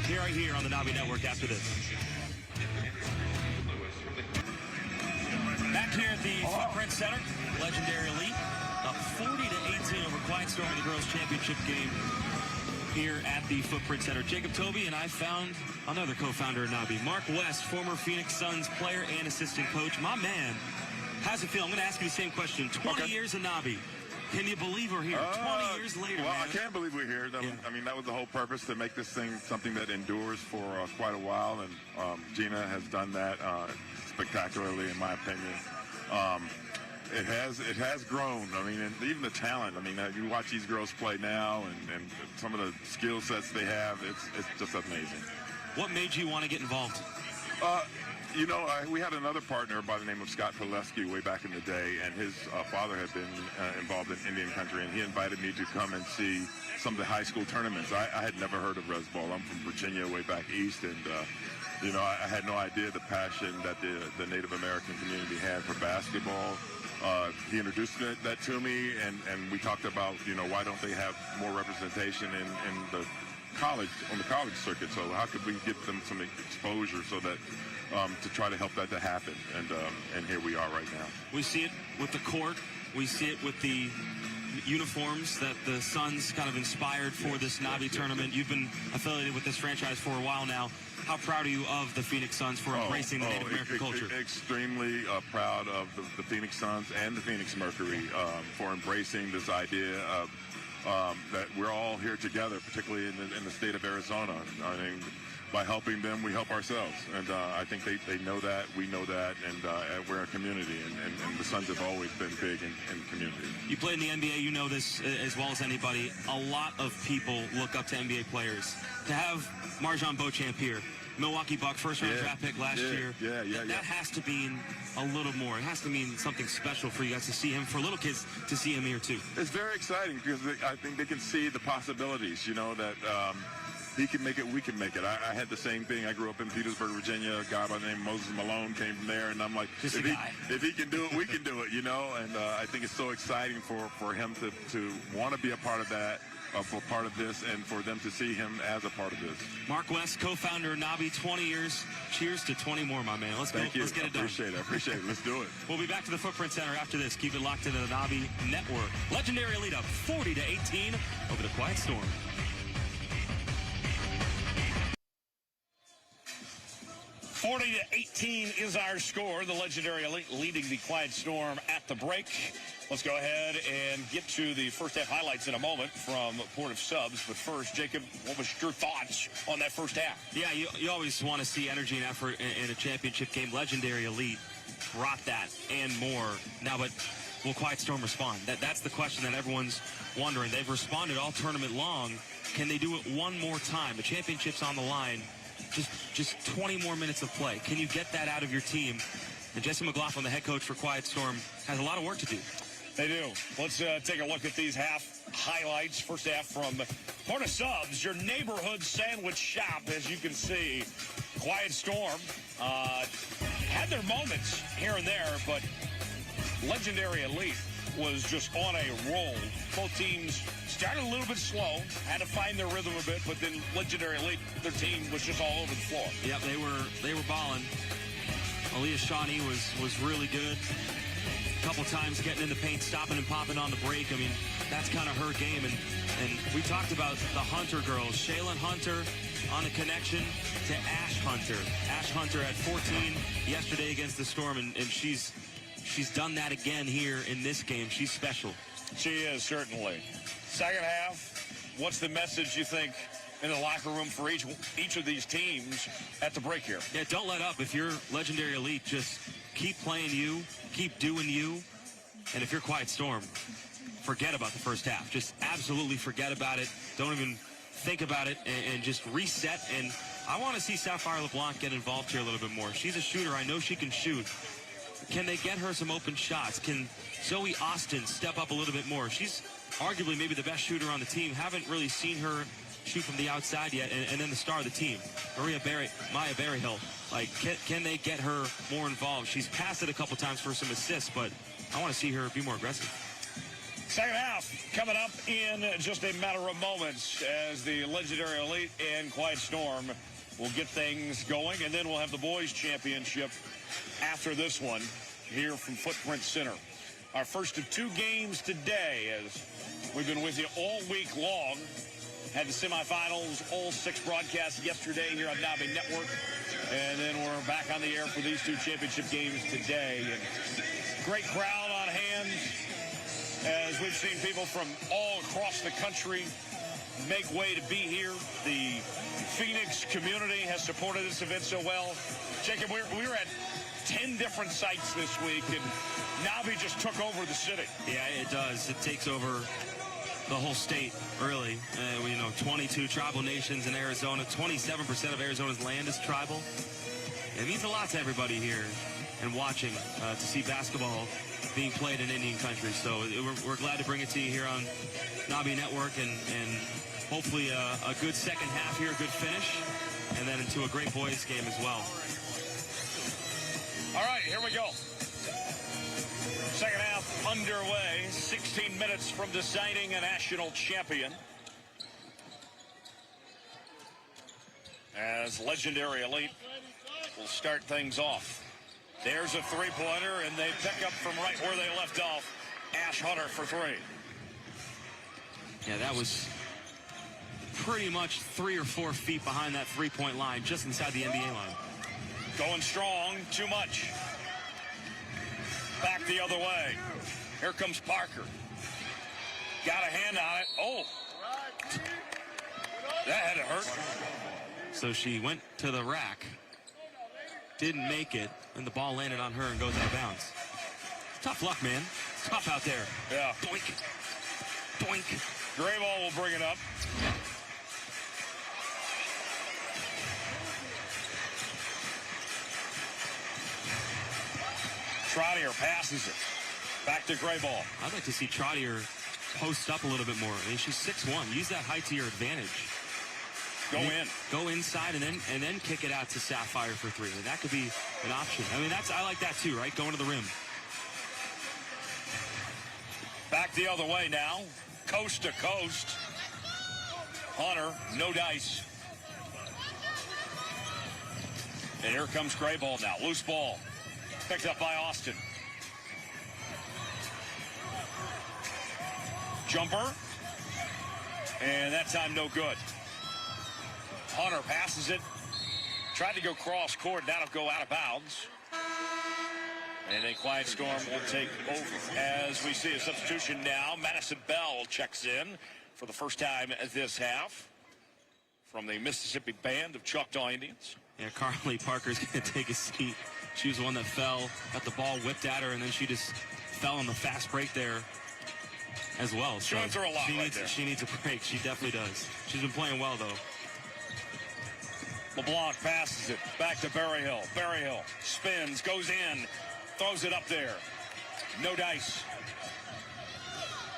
right here on the NABI Network after this. Back here at the Footprint Center, legendary elite, up 40-18 over Quiet Storm in the girls' championship game. here at the Footprint Center. Jacob Toby and I found another co-founder of NABI, Mark West, former Phoenix Suns player and assistant coach. My man, how's it feel? I'm going to ask you the same question. 20 years of NABI. Can you believe we're here 20 years later? Well, man? I can't believe we're here. I mean, that was the whole purpose, to make this thing something that endures for quite a while, and Gina has done that spectacularly, in my opinion. It has grown. I mean, and even the talent. I mean, you watch these girls play now, and some of the skill sets they have. It's just amazing. What made you want to get involved? You know, we had another partner by the name of Scott Pileski way back in the day, and his father had been involved in Indian country, and he invited me to come and see some of the high school tournaments. I had never heard of Res Bowl. I'm from Virginia, way back east, and you know, I had no idea the passion that the Native American community had for basketball. He introduced that to me, and we talked about, you know, why don't they have more representation in the college, on the college circuit? So how could we give them some exposure so that to try to help that to happen, and here we are right now. We see it with the court. We see it with the uniforms that the Suns kind of inspired for this NABI tournament. You've been affiliated with this franchise for a while now. How proud are you of the Phoenix Suns for embracing the Native American culture? Extremely proud of the Phoenix Suns and the Phoenix Mercury for embracing this idea of that we're all here together, particularly in the state of Arizona. I mean, by helping them, we help ourselves, and I think they know that, we know that, and we're a community, and the Suns have always been big in community. You played in the NBA, you know this as well as anybody. A lot of people look up to NBA players. To have Marjan Beauchamp here, Milwaukee Buck, first-round draft pick last year, that has to mean a little more. It has to mean something special for you guys to see him, for little kids to see him here too. It's very exciting because I think they can see the possibilities, you know, that he can make it, we can make it. I had the same thing. I grew up in Petersburg, Virginia. A guy by the name of Moses Malone came from there, and I'm like, if he can do it, we can do it, you know. And I think it's so exciting for him to want to be a part of that, for part of this, and for them to see him as a part of this. Mark West, co-founder of NABI, 20 years. Cheers to 20 more, my man. Let's Thank go. You. Let's get it done. I appreciate it. Let's do it. We'll be back to the Footprint Center after this. Keep it locked into the NABI Network. Legendary lead up 40-18 over the Quiet Storm. 40-18 is our score. The Legendary Elite leading the Quiet Storm at the break. Let's go ahead and get to the first half highlights in a moment from Port of Subs. But first, Jacob, what was your thoughts on that first half? Yeah, you always want to see energy and effort in a championship game. Legendary Elite brought that and more. Now, but will Quiet Storm respond? That's the question that everyone's wondering. They've responded all tournament long. Can they do it one more time? The championship's on the line. Just 20 more minutes of play. Can you get that out of your team? And Jesse McLaughlin, the head coach for Quiet Storm, has a lot of work to do. They do. Let's take a look at these half highlights. First half from Port of Subs, your neighborhood sandwich shop. As you can see, Quiet Storm had their moments here and there, but Legendary Elite was just on a roll. Both teams started a little bit slow, had to find their rhythm a bit, but then Legendary Elite, their team was just all over the floor. Yep, they were balling. Aaliyah Shawnee was really good. A couple times getting in the paint, stopping and popping on the break. I mean, that's kind of her game. And we talked about the Hunter girls. Ashiaan Hunter on the connection to Ash Hunter. Ash Hunter had 14 yesterday against the Storm, and she's done that again here in this game. She's special. She is, certainly. Second half, what's the message you think in the locker room for each of these teams at the break here? Yeah, don't let up. If you're Legendary Elite, just keep playing you, keep doing you. And if you're Quiet Storm, forget about the first half. Just absolutely forget about it. Don't even think about it, and just reset. And I want to see Sapphire LeBlanc get involved here a little bit more. She's a shooter. I know she can shoot. Can they get her some open shots? Can Zoie Austin step up a little bit more? She's arguably maybe the best shooter on the team. Haven't really seen her shoot from the outside yet. And then the star of the team, Maya Berryhill. Like, can they get her more involved? She's passed it a couple times for some assists, but I want to see her be more aggressive. Second half coming up in just a matter of moments as the Legendary Elite and Quiet Storm will get things going, and then we'll have the boys championship after this one here from Footprint Center. Our first of two games today, as we've been with you all week long, Had the semifinals, all 6 broadcasts yesterday here on NABI Network. And then we're back on the air for these 2 championship games today. And great crowd on hand as we've seen people from all across the country make way to be here. The Phoenix community has supported this event so well. Jacob, we were at 10 different sites this week, and NABI just took over the city. Yeah, it does. It takes over the whole state, really. 22 tribal nations in Arizona. 27% of Arizona's land is tribal. It means a lot to everybody here and watching to see basketball being played in Indian country. So we're glad to bring it to you here on NABI Network, and hopefully a good second half here, a good finish, and then into a great boys game as well. All right, here we go. Second half underway, 16 minutes from deciding a national champion. As Legendary Elite will start things off. There's a three-pointer, and they pick up from right where they left off. Ashiaan Hunter for 3. Yeah, that was pretty much 3 or 4 feet behind that three-point line, just inside the NBA line. Going strong, too much. Back the other way. Here comes Parker. Got a hand on it. Oh. That had to hurt. So she went to the rack, didn't make it, and the ball landed on her and goes out of bounds. Tough luck, man. It's tough out there. Yeah. Doink. Doink. Grayball will bring it up. Trottier passes it. Back to Grayball. I'd like to see Trottier post up a little bit more. I mean, she's 6'1". Use that height to your advantage. Go in. Go inside and then kick it out to Sapphire for 3. And that could be an option. I mean, I like that too, right? Going to the rim. Back the other way now. Coast to coast. Hunter, no dice. And here comes Grayball now. Loose ball. Picked up by Austin. Jumper. And that time no good. Hunter passes it. Tried to go cross court. That'll go out of bounds. And a Quiet Storm will take over. As we see a substitution now, Madison Bell checks in for the first time this half from the Mississippi Band of Choctaw Indians. Yeah, Carly Parker's going to take a seat. She was the one that fell, got the ball whipped at her, and then she just fell on the fast break there as well. She went through a lot right there. She needs a break. She definitely does. She's been playing well, though. LeBlanc passes it back to Berryhill. Berryhill spins, goes in, throws it up there. No dice.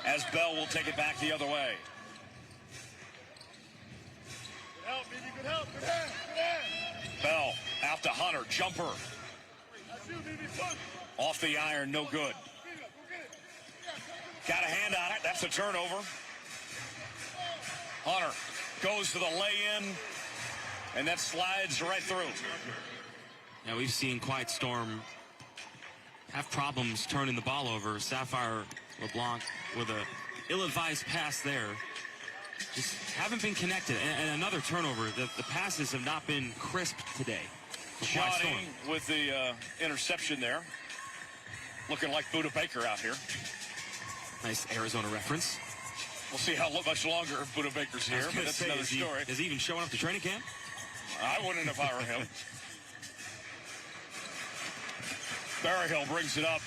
As Bell will take it back the other way. Good help, Mimi. Good help. Good hand. Good hand. Bell out to Hunter. Jumper. That's you, Mimi. Push. Off the iron, no good. Got a hand on it. That's a turnover. Hunter goes to the lay-in, and that slides right through. Yeah, we've seen Quiet Storm have problems turning the ball over. Sapphire LeBlanc with a ill-advised pass there. Just haven't been connected. And another turnover. The passes have not been crisp today. Johnny with the interception there. Looking like Buda Baker out here. Nice Arizona reference. We'll see how much longer Buda Baker's here, but that's another story. Is he even showing up to training camp? I wouldn't if I were him. Berryhill brings it up.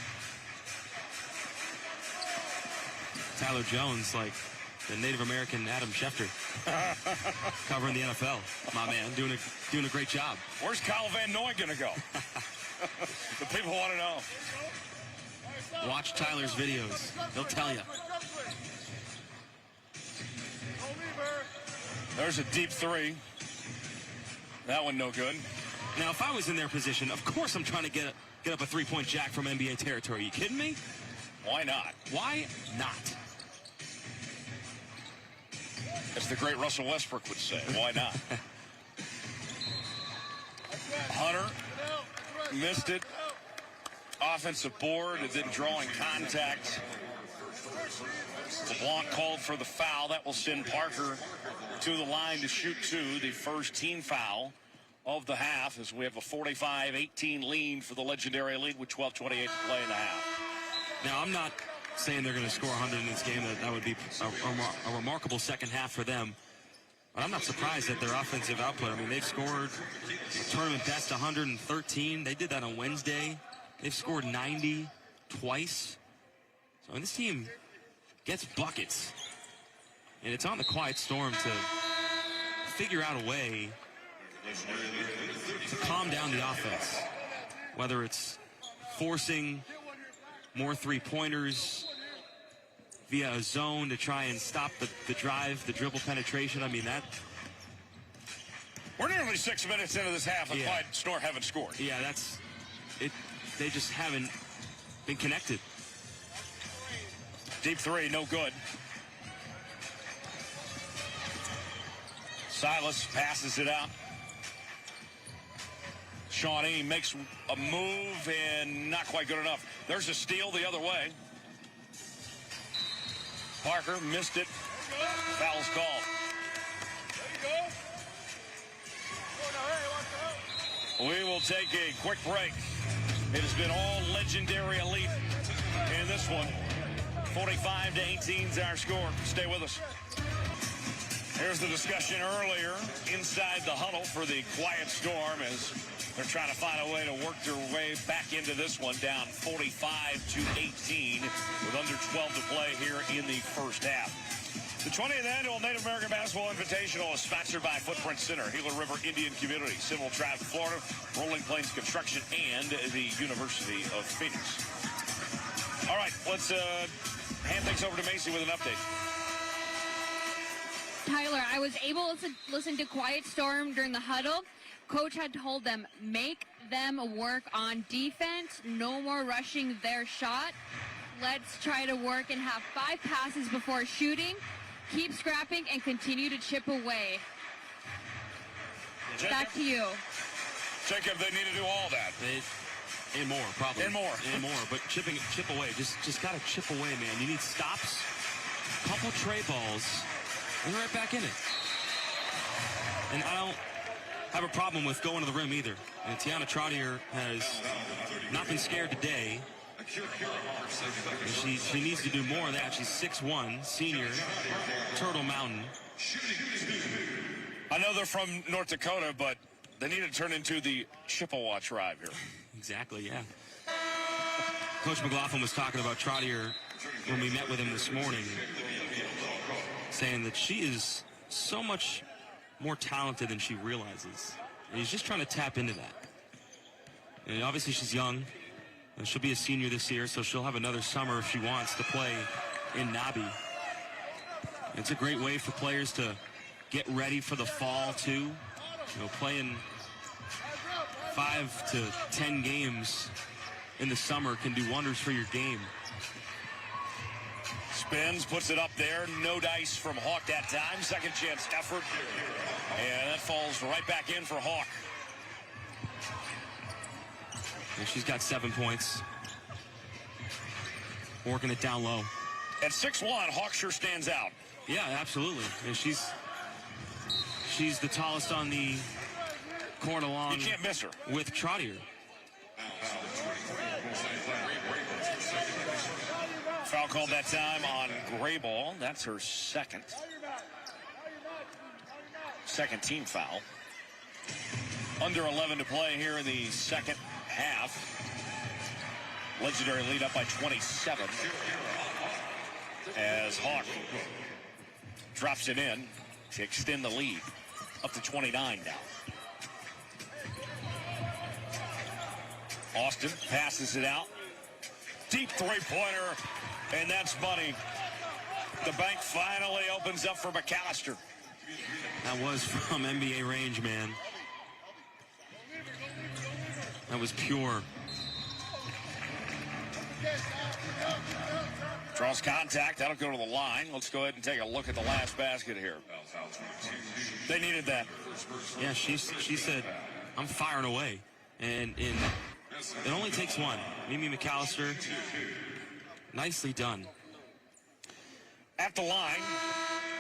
Tyler Jones, like the Native American Adam Schefter, covering the NFL. My man, doing a great job. Where's Kyle Van Noy going to go? The people want to know. Watch Tyler's videos. He'll tell you. There's a deep three. That one no good. Now, if I was in their position, of course I'm trying to get up a three-point jack from NBA territory. Are you kidding me? Why not? Why not? As the great Russell Westbrook would say, why not? Hunter missed it. Offensive board, and then drawing contact LeBlanc called for the foul. That will send Parker to the line to shoot two, the first team foul of the half, as we have a 45-18 lead for the legendary Elite with 12:28 to play in the half. Now, I'm not saying they're going to score 100 in this game. That would be a remarkable second half for them. But I'm not surprised at their offensive output. I mean, they've scored a tournament best 113. They did that on Wednesday. They've scored 90 twice. So this team gets buckets. And it's on the Quiet Storm to figure out a way to calm down the offense. Whether it's forcing more three-pointers via a zone to try and stop the drive, the dribble penetration. I mean, that... We're nearly 6 minutes into this half, and Quiet Storm haven't scored. Yeah, that's it. They just haven't been connected. Deep three, no good. Silas passes it out. Shawnee makes a move and not quite good enough. There's a steal the other way. Parker missed it. Foul's called. We will take a quick break. It has been all legendary Elite in this one. 45-18 is our score. Stay with us. Here's the discussion earlier inside the huddle for the Quiet Storm as they're trying to find a way to work their way back into this one, down 45-18 with under 12 to play here in the first half. The 20th Annual Native American Basketball Invitational is sponsored by Footprint Center, Gila River Indian Community, Civil Tribe of Florida, Rolling Plains Construction, and the University of Phoenix. All right, let's hand things over to Macy with an update. Tyler, I was able to listen to Quiet Storm during the huddle. Coach had told them, make them work on defense, no more rushing their shot. Let's try to work and have 5 passes before shooting. Keep scrapping and continue to chip away. Jacob? Back to you. Jacob, they need to do all that. And more, probably. And more. And more. But chip away. Just got to chip away, man. You need stops, couple tray balls, and right back in it. And I don't have a problem with going to the rim either. And Tiana Trottier has not been scared today. And she needs to do more of that. She's 6'1", senior, Turtle Mountain. I know they're from North Dakota, but they need to turn into the Chippewa tribe here. Exactly, yeah. Coach McLaughlin was talking about Trottier when we met with him this morning, saying that she is so much more talented than she realizes. And he's just trying to tap into that. And obviously she's young. And she'll be a senior this year, so she'll have another summer if she wants to play in NABI. It's a great way for players to get ready for the fall, too. You know, playing 5 to 10 games in the summer can do wonders for your game. Spins, puts it up there. No dice from Hawk that time. Second chance effort. And that falls right back in for Hawk. And she's got 7 points. Working it down low. At 6'1", Hawk sure stands out. Yeah, absolutely. And she's the tallest on the court along. You can't miss her. With Trottier. Foul called that time on Grayball. That's her second team foul. Under 11 to play here in the second half. Legendary lead up by 27 as Hawk drops it in to extend the lead up to 29 now. Austin passes it out. Deep three-pointer, and that's money. The bank finally opens up for McAllister. That was from NBA range, man. That was pure. Draws contact. That'll go to the line. Let's go ahead and take a look at the last basket here. They needed that. Yeah, she said, I'm firing away. And it only takes one. Mimi McAllister, nicely done. At the line,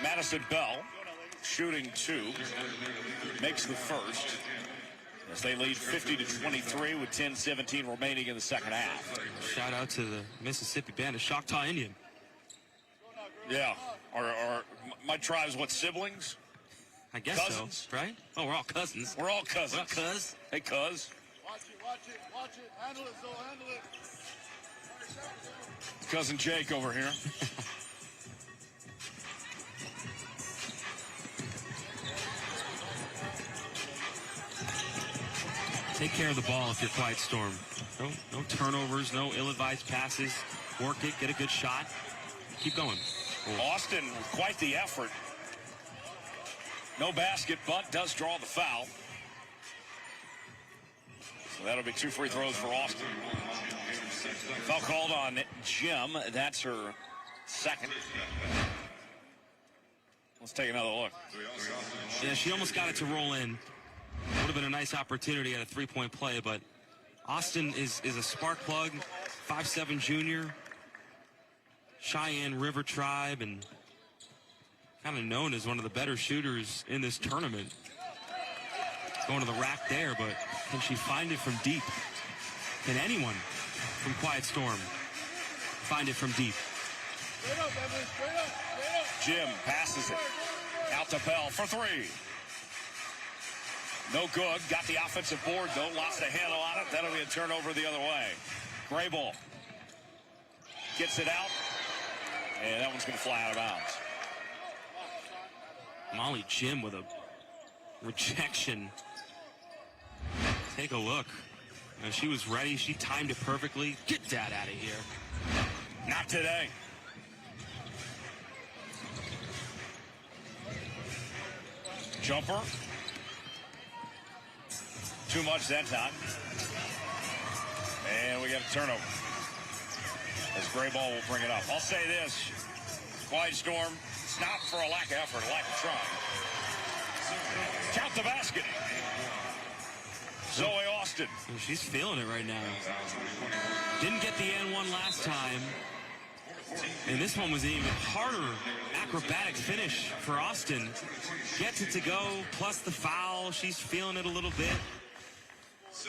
Madison Bell shooting 2, makes the first. As they lead 50-23 with 10:17 remaining in the second half. Shout out to the Mississippi band of Choctaw Indian. Yeah, are my tribe's what, siblings? I guess Cousins? so, right? Oh, we're all cousins. We're all cousins. We're all cuz. Hey, cuz. Watch it. Handle it, Zoe, handle it. Cousin Jake over here. Take care of the ball if you're Quiet Storm. No turnovers, no ill-advised passes. Work it, get a good shot. Keep going. Austin with quite the effort. No basket, but does draw the foul. So that'll be 2 free throws for Austin. Foul called on Jim. That's her second. Let's take another look. Yeah, she almost got it to roll in. Would have been a nice opportunity at a 3-point play, but Austin is a spark plug, 5'7" junior, Cheyenne River tribe, and kind of known as one of the better shooters in this tournament. Going to the rack there, but can she find it from deep? Can anyone from Quiet Storm find it from deep? Jim passes it out to Bell for 3. No good. Got the offensive board, though. Lost a handle on it. That'll be a turnover the other way. Grable gets it out, and that one's going to fly out of bounds. Molly Jim with a rejection. Take a look. She was ready. She timed it perfectly. Get that out of here. Not today. Jumper. Too much that time. And we got a turnover. As Grayball will bring it up. I'll say this. Quiet Storm, it's not for a lack of effort, a lack of trying. Count the basket. Zoie Austin. She's feeling it right now. Didn't get the N1 last time. And this one was an even harder acrobatic finish for Austin. Gets it to go, plus the foul. She's feeling it a little bit.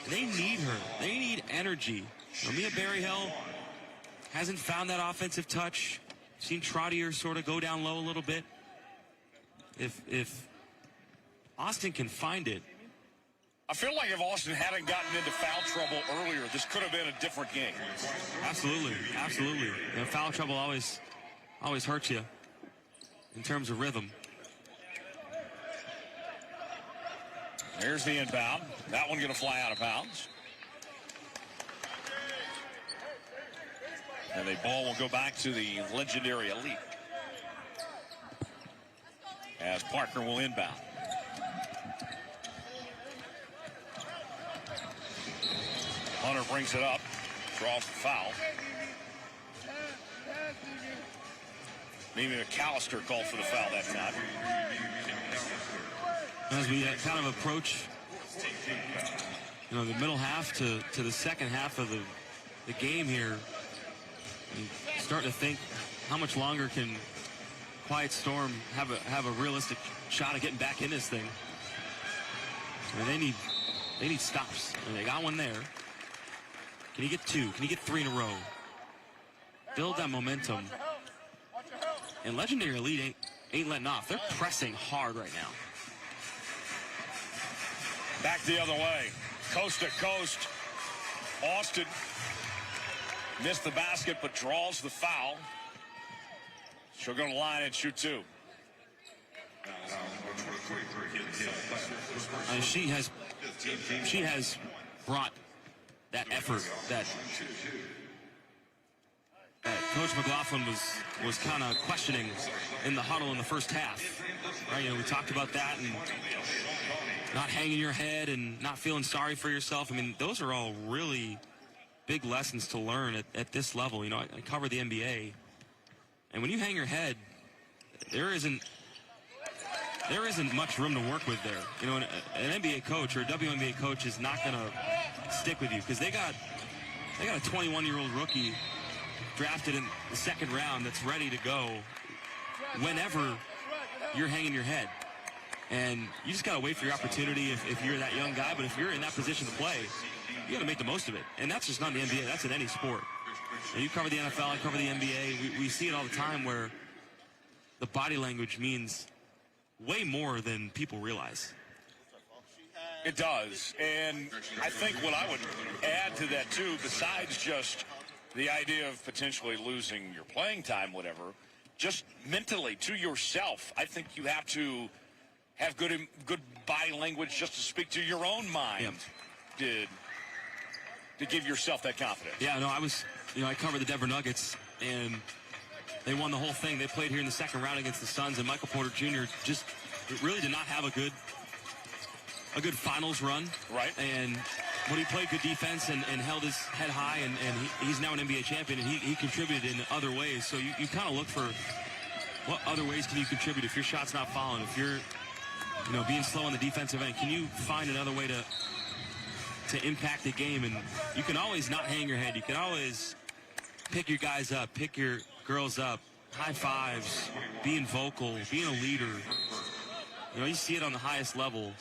They need her. They need energy. Mia Berryhill hasn't found that offensive touch. Seen Trottier sort of go down low a little bit. If Austin can find it. I feel like if Austin hadn't gotten into foul trouble earlier, this could have been a different game. Absolutely, absolutely. You know, foul trouble always hurts you in terms of rhythm. There's the inbound. That one going to fly out of bounds. And the ball will go back to the legendary Elite. As Parker will inbound. Hunter brings it up. Draws the foul. Maybe McAllister called for the foul that time. As we kind of approach, the middle half to the second half of the game here, you start to think, how much longer can Quiet Storm have a realistic shot at getting back in this thing? I mean, they need stops. I mean, they got one there. Can you get 2? Can you get 3 in a row? Build that momentum. And Legendary Elite ain't letting off. They're pressing hard right now. Back the other way. Coast to coast. Austin missed the basket, but draws the foul. She'll go to the line and shoot 2. She has brought that effort that Coach McLaughlin was kind of questioning in the huddle in the first half. Right? We talked about that, and not hanging your head and not feeling sorry for yourself. I mean, those are all really big lessons to learn at this level. I cover the NBA, and when you hang your head, there isn't much room to work with there. An NBA coach or a WNBA coach is not going to stick with you because they got a 21-year-old rookie drafted in the second round that's ready to go whenever you're hanging your head. And you just got to wait for your opportunity if you're that young guy. But if you're in that position to play, you got to make the most of it. And that's just not in the NBA. That's in any sport. And you cover the NFL, I cover the NBA. We see it all the time where the body language means way more than people realize. It does. And I think what I would add to that, too, besides just the idea of potentially losing your playing time, whatever, just mentally to yourself, I think you have to have good body language just to speak to your own mind to give yourself that confidence. Yeah, no, I covered the Denver Nuggets, and they won the whole thing. They played here in the second round against the Suns, and Michael Porter Jr. just really did not have a good finals run. Right. And when he played good defense and held his head high, and he's now an NBA champion, and he contributed in other ways. So you kind of look for what other ways can you contribute if your shot's not falling, if you're being slow on the defensive end. Can you find another way to impact the game? And you can always not hang your head. You can always pick your guys up, pick your girls up, high fives, being vocal, being a leader. You see it on the highest level.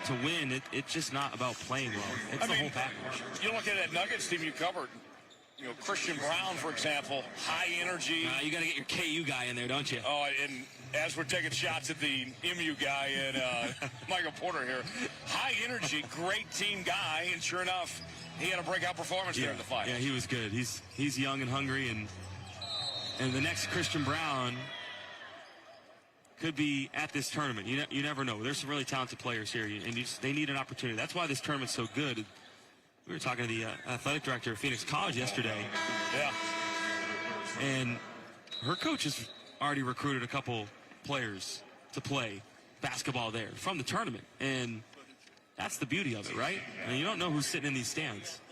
To win, it's just not about playing well. It's the whole package. You look at that Nuggets team you covered. Christian Brown, for example, high energy. You got to get your KU guy in there, don't you? Oh, and as we're taking shots at the MU guy and Michael Porter here, high energy, great team guy, and sure enough, he had a breakout performance there in the finals. Yeah, he was good. He's young and hungry, and the next Christian Brown could be at this tournament. You never know. There's some really talented players here, and they need an opportunity. That's why this tournament's so good. We were talking to the athletic director of Phoenix College yesterday. Yeah. And her coach has already recruited a couple players to play basketball there from the tournament. And that's the beauty of it, right? And you don't know who's sitting in these stands.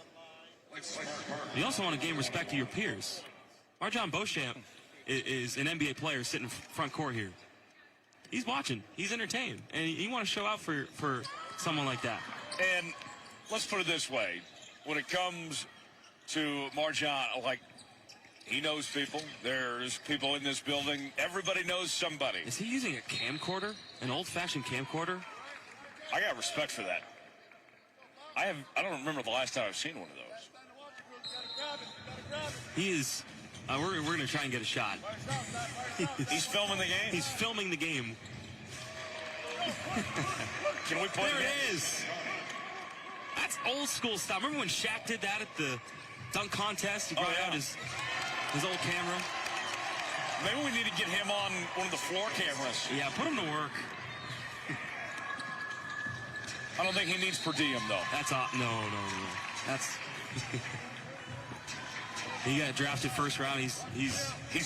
You also want to gain respect to your peers. Marjon Beauchamp is an NBA player sitting front court here. He's watching. He's entertained. And you want to show out for someone like that. And let's put it this way. When it comes to Marjon, he knows people. There's people in this building. Everybody knows somebody. Is he using a camcorder? An old-fashioned camcorder? I got respect for that. I don't remember the last time I've seen one of those. He is... we're going to try and get a shot. He's filming the game? He's filming the game. Can we play There it is. That's old school stuff. Remember when Shaq did that at the dunk contest? He brought out his old camera. Maybe we need to get him on one of the floor cameras. Yeah, put him to work. I don't think he needs per diem, though. That's no. That's he got drafted first round. He's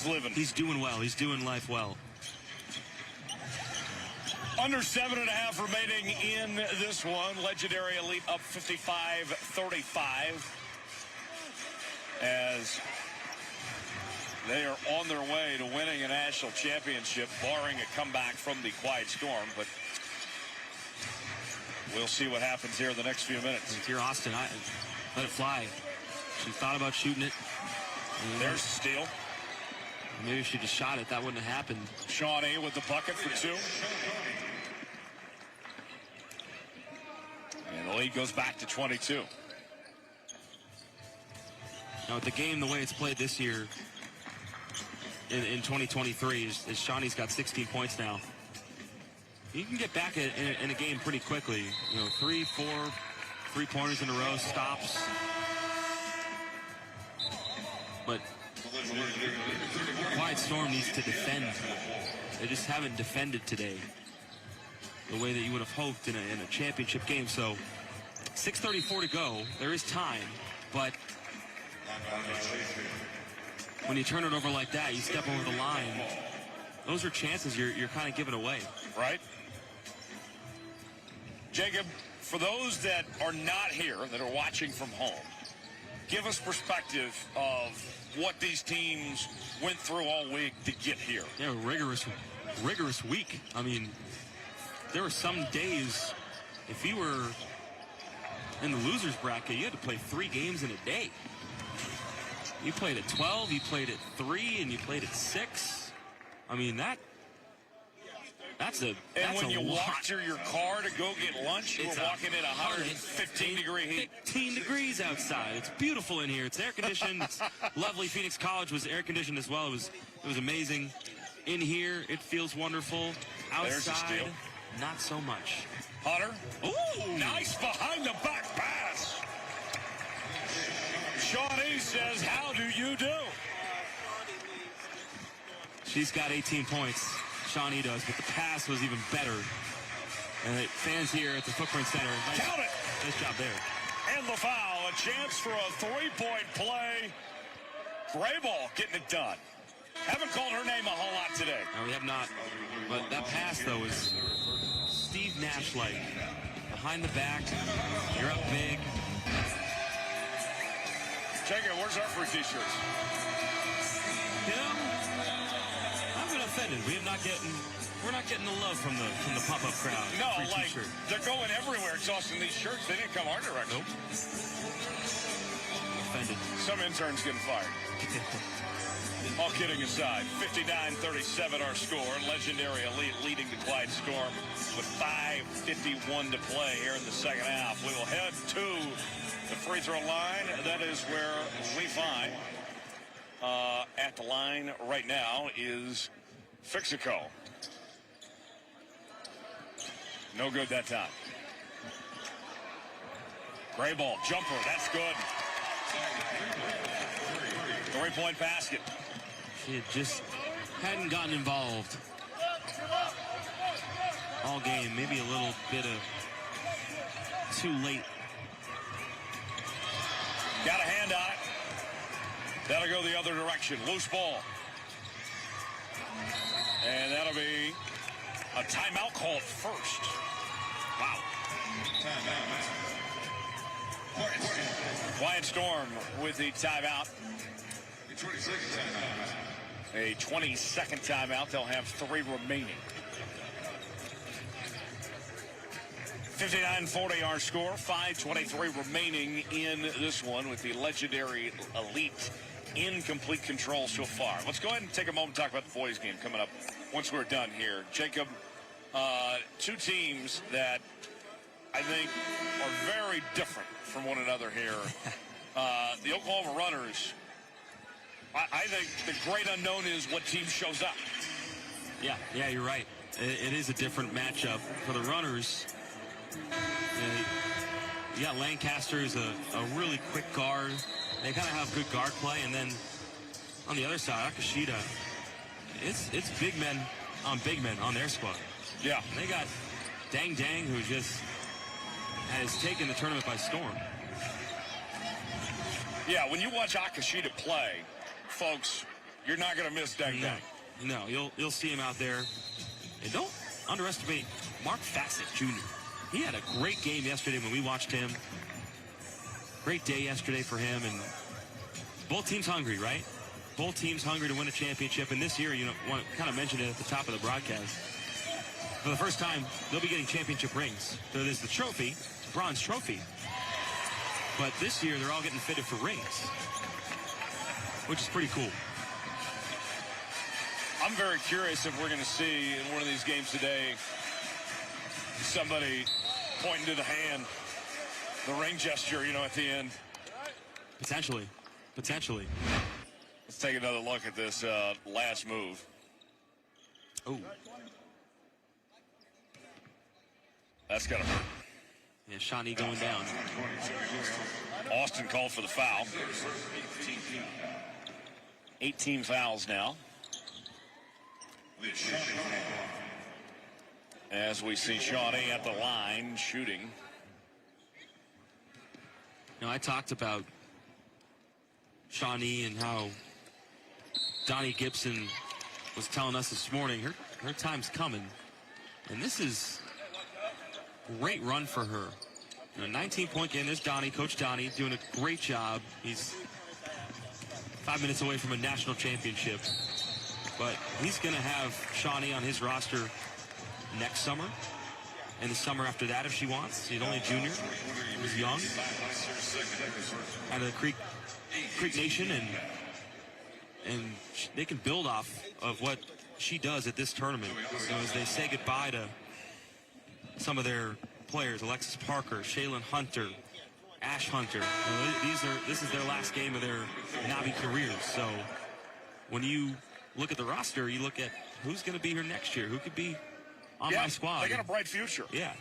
living. He's doing well. He's doing life well. Under 7.5 remaining in this one. Legendary Elite up 55-35 as they are on their way to winning a national championship, barring a comeback from the Quiet Storm. But we'll see what happens here in the next few minutes. It's here, Austin. Let it fly. She thought about shooting it. There's a steal. Maybe if she just shot it, that wouldn't have happened. Shawnee with the bucket for two. And the lead goes back to 22. Now, with the game, the way it's played this year in 2023, is Shawnee's got 16 points now. You can get back in a game pretty quickly. 3, 4, 3-pointers in a row, stops. But Quiet Storm needs to defend. They just haven't defended today the way that you would have hoped in a championship game. So 6:34 to go. There is time, but when you turn it over like that, you step over the line, those are chances you're kind of giving away. Right. Jacob, for those that are not here, that are watching from home, give us perspective of what these teams went through all week to get here. Yeah, rigorous week. I mean, there were some days, if you were in the loser's bracket, you had to play 3 games in a day. You played at 12, you played at 3, and you played at 6. I mean, that's a And when you lot. walk to your car to go get lunch, you were walking in 115-degree heat. 15 degrees outside. It's beautiful in here. It's air conditioned. It's lovely. Phoenix College was air conditioned as well. It was amazing. In here, it feels wonderful. There's a Outside, steal. not so much. Hunter. Ooh! Nice behind the back pass. Shawnee says, how do you do? She's got 18 points. Shawnee does, but the pass was even better. And fans here at the Footprint Center, Count it. Nice job there. And the foul. A chance for a three-point play. Grayball getting it done. Haven't called her name a whole lot today. No, we have not. But that pass, though, is Steve Nash-like. Behind the back, you're up big. Check it. Where's our free T-shirts? Kim, I've been offended. We're not getting the love from the pop-up crowd. No, Free like, T-shirt. they're going everywhere tossing these shirts. They didn't come our direction. Nope. Offended. Some interns getting fired. All kidding aside, 59-37 our score. Legendary Elite leading the Clyde Storm with 5:51 to play here in the second half. We will head to the free throw line. That is where we find at the line right now is Fixico. No good that time. Gray ball, jumper, that's good. 3-point basket. She hadn't gotten involved all game. Maybe a little bit of too late. Got a hand on it. That'll go the other direction. Loose ball. And that'll be a timeout called first. Wow. Quiet Storm with the timeout. A 20-second timeout. They'll have 3 remaining. 59-40 our score. 5:23 remaining in this one with the legendary Elite in complete control so far. Let's go ahead and take a moment and talk about the boys game coming up once we're done here. Jacob, 2 teams that I think are very different from one another here. The Oklahoma Runners, I think the great unknown is what team shows up. Yeah, you're right. It is a different matchup for the Runners. Yeah, Lancaster is a really quick guard. They kind of have good guard play, and then on the other side, Akashita, it's big men on their squad. Yeah, and they got Dang Dang, who just has taken the tournament by storm. Yeah, when you watch Akashita play, folks, you're not going to miss Dang Dang. No, you'll see him out there. And don't underestimate Mark Fassett Jr. He had a great game yesterday when we watched him. Great day yesterday for him, and both teams hungry, right? Both teams hungry to win a championship, and this year, kind of mentioned it at the top of the broadcast. For the first time, they'll be getting championship rings. So there's the trophy, bronze trophy. But this year, they're all getting fitted for rings, which is pretty cool. I'm very curious if we're going to see in one of these games today somebody pointing to the hand, the ring gesture, at the end. Potentially. Let's take another look at this last move. Oh. That's got to hurt. Yeah, Shawnee going down. Austin called for the foul. 18 fouls now. As we see Shawnee at the line shooting. I talked about Shawnee and how Donnie Gibson was telling us this morning her time's coming. And this is a great run for her. 19-point game. There's Donnie, Coach Donnie, doing a great job. He's 5 minutes away from a national championship. But he's going to have Shawnee on his roster next summer and the summer after that if she wants. She's only a junior. She's young. Out of the Creek Nation, and they can build off of what she does at this tournament, as they say goodbye to some of their players, Alexis Parker, Ashiaan Hunter, Ashiaan Hunter. This is their last game of their NABI careers. So when you look at the roster, you look at who's going to be here next year, who could be on my squad. They got a bright future. Yeah.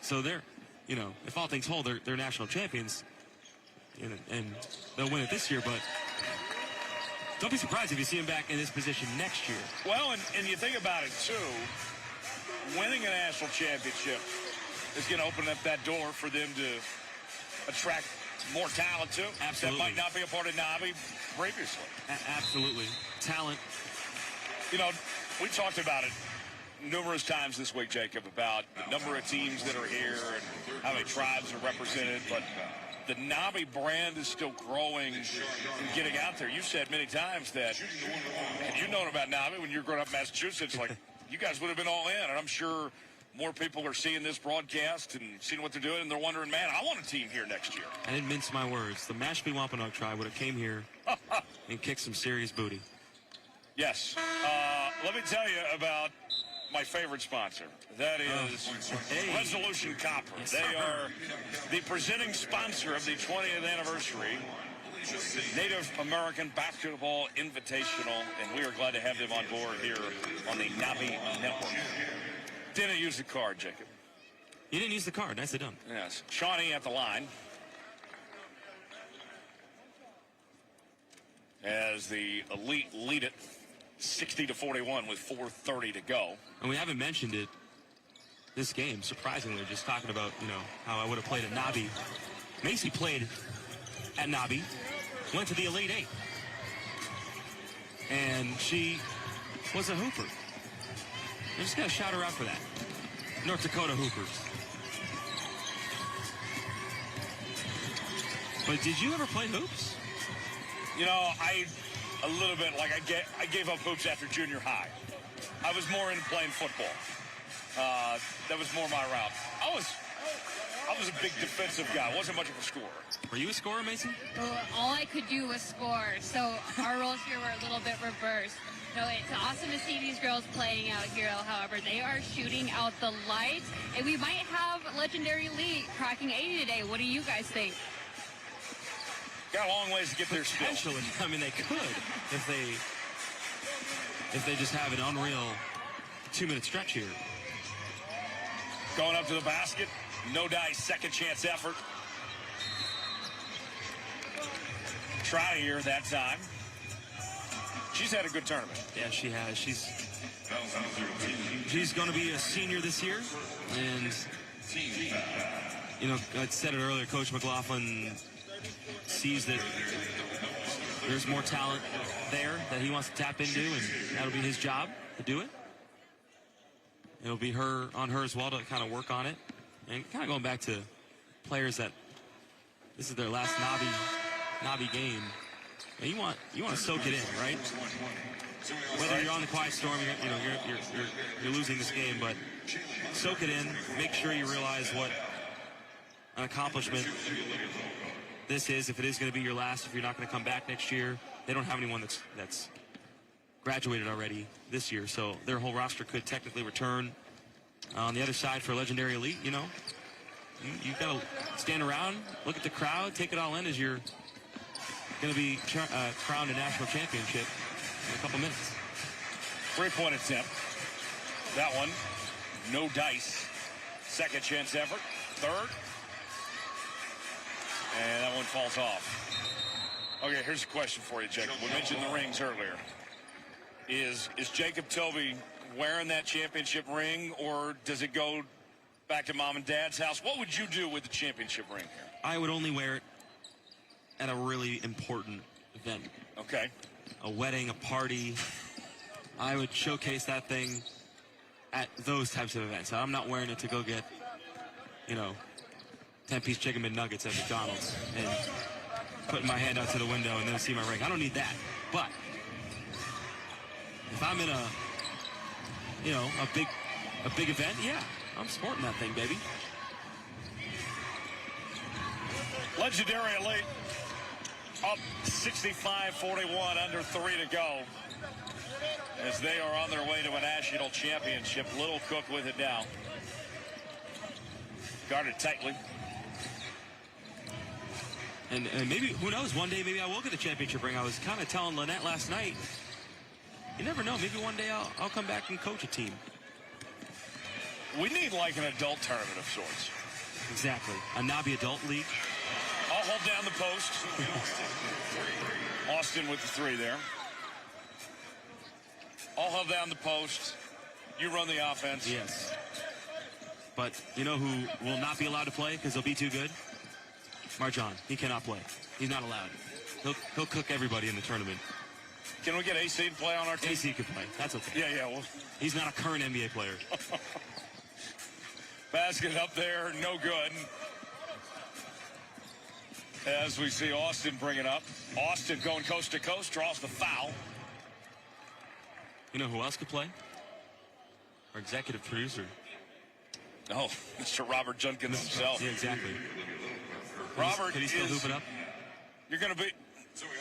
So they're, if all things hold, they're national champions, and they'll win it this year. But don't be surprised if you see them back in this position next year. Well, and you think about it too, winning a national championship is going to open up that door for them to attract more talent too. Absolutely. That might not be a part of NABI previously. Absolutely. Talent. We talked about it numerous times this week, Jacob, about the number of teams that are here and how many tribes are represented, but the NABI brand is still growing and getting out there. You've said many times that, had you known about NABI when you were growing up in Massachusetts, like, you guys would have been all in, and I'm sure more people are seeing this broadcast and seeing what they're doing, and they're wondering, man, I want a team here next year. I didn't mince my words. The Mashpee Wampanoag tribe would have came here and kicked some serious booty. Yes. Let me tell you about my favorite sponsor. That is Resolution Copper. Yes, they are the presenting sponsor of the 20th anniversary Native American Basketball Invitational, and we are glad to have them on board here on the NABI Network. Didn't use the card, Jacob. You didn't use the card. Nicely done. Yes. Shawnee at the line. As the Elite lead it 60-41 with 4:30 to go. And we haven't mentioned it this game, surprisingly, just talking about, how I would have played at NABI. Macy played at NABI, went to the Elite Eight. And she was a hooper. I'm just going to shout her out for that. North Dakota Hoopers. But did you ever play hoops? A little bit, like I gave up hoops after junior high. I was more into playing football. That was more my route. I was a big defensive guy. I wasn't much of a scorer. Were you a scorer, Mason? Well, all I could do was score, so our roles here were a little bit reversed. No, it's awesome to see these girls playing out here. However, they are shooting out the lights, and we might have Legendary Lee cracking 80 today. What do you guys think? Got a long ways to get there still. Potentially. I mean, they could if they just have an unreal 2-minute stretch here. Going up to the basket. No dice, second chance effort. Try here that time. She's had a good tournament. Yeah, she has. She's going to be a senior this year. And, I said it earlier, Coach McLaughlin sees that there's more talent there that he wants to tap into, and that'll be his job to do it. It'll be on her as well to kind of work on it. And kind of going back to players that this is their last NABI game. And you want to soak it in, right? Whether you're on the quiet storm, you're losing this game, but soak it in. Make sure you realize what an accomplishment this is. If it is going to be your last, if you're not going to come back next year, they don't have anyone that's graduated already this year, so their whole roster could technically return. On the other side for Legendary Elite, you've got to stand around, look at the crowd, take it all in as you're going to be crowned a national championship in a couple minutes. 3-point attempt. That one, no dice. Second chance effort. Third. And that one falls off. Okay, here's a question for you, Jacob. We mentioned the rings earlier. Is Jacob Toby wearing that championship ring, or does it go back to mom and dad's house? What would you do with the championship ring here? I would only wear it at a really important event. Okay. A wedding, a party. I would showcase that thing at those types of events. I'm not wearing it to go get, 10-piece chicken McNuggets at McDonald's and putting my hand out to the window and then see my ring. I don't need that. But if I'm in a big event, yeah, I'm sporting that thing, baby. Legendary Elite up 65-41, under 3 to go. as they are on their way to a national championship. Little Cook with it now. Guarded tightly. And maybe, who knows, one day maybe I will get a championship ring. I was kind of telling Lynette last night, you never know, maybe one day I'll come back and coach a team. We need like an adult tournament of sorts. Exactly. A NABI adult league. I'll hold down the post. Austin with the three there. I'll hold down the post. You run the offense. Yes. But you know who will not be allowed to play because he'll be too good? Marjan. He cannot play. He's not allowed. He'll cook everybody in the tournament. Can we get AC to play on our team? AC can play. That's okay. Yeah. Well, he's not a current NBA player. Basket up there, no good. As we see Austin bring it up. Austin going coast to coast, draws the foul. You know who else could play? Our executive producer. Oh, Mr. Robert Junkins himself. Yeah, exactly. Robert, can he still hoop it up? You're going to be...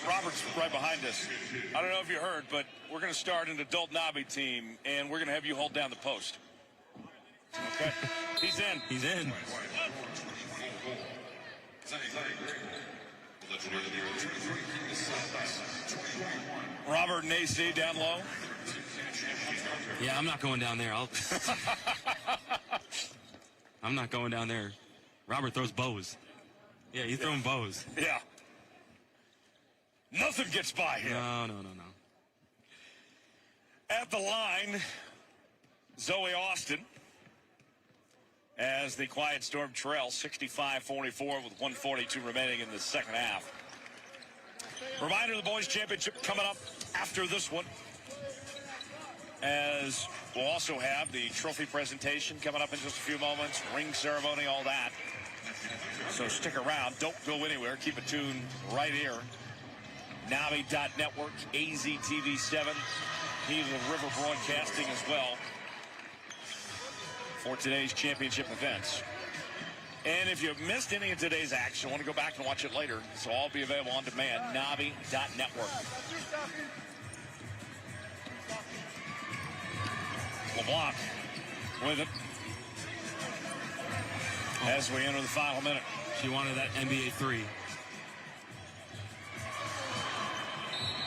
Robert's right behind us. I don't know if you heard, but we're going to start an adult NABI team, and we're going to have you hold down the post. Okay? He's in. He's in. Robert and AC down low. Yeah, I'm not going down there. I'm not going down there. Robert throws bows. Yeah, he's throwing bows. Yeah. Nothing gets by him. No. At the line, Zoie Austin. As the Quiet Storm trail 65-44 with 1:42 remaining in the second half. Reminder, the boys championship coming up after this one. As we'll also have the trophy presentation coming up in just a few moments, ring ceremony, all that. So stick around. Don't go anywhere. Keep it tuned right here. NABI.network, AZTV7, Gila River Broadcasting as well for today's championship events. And if you missed any of today's action, want to go back and watch it later, so all be available on demand, NABI.network. LeBlanc with it as we enter the final minute. She wanted that NBA 3.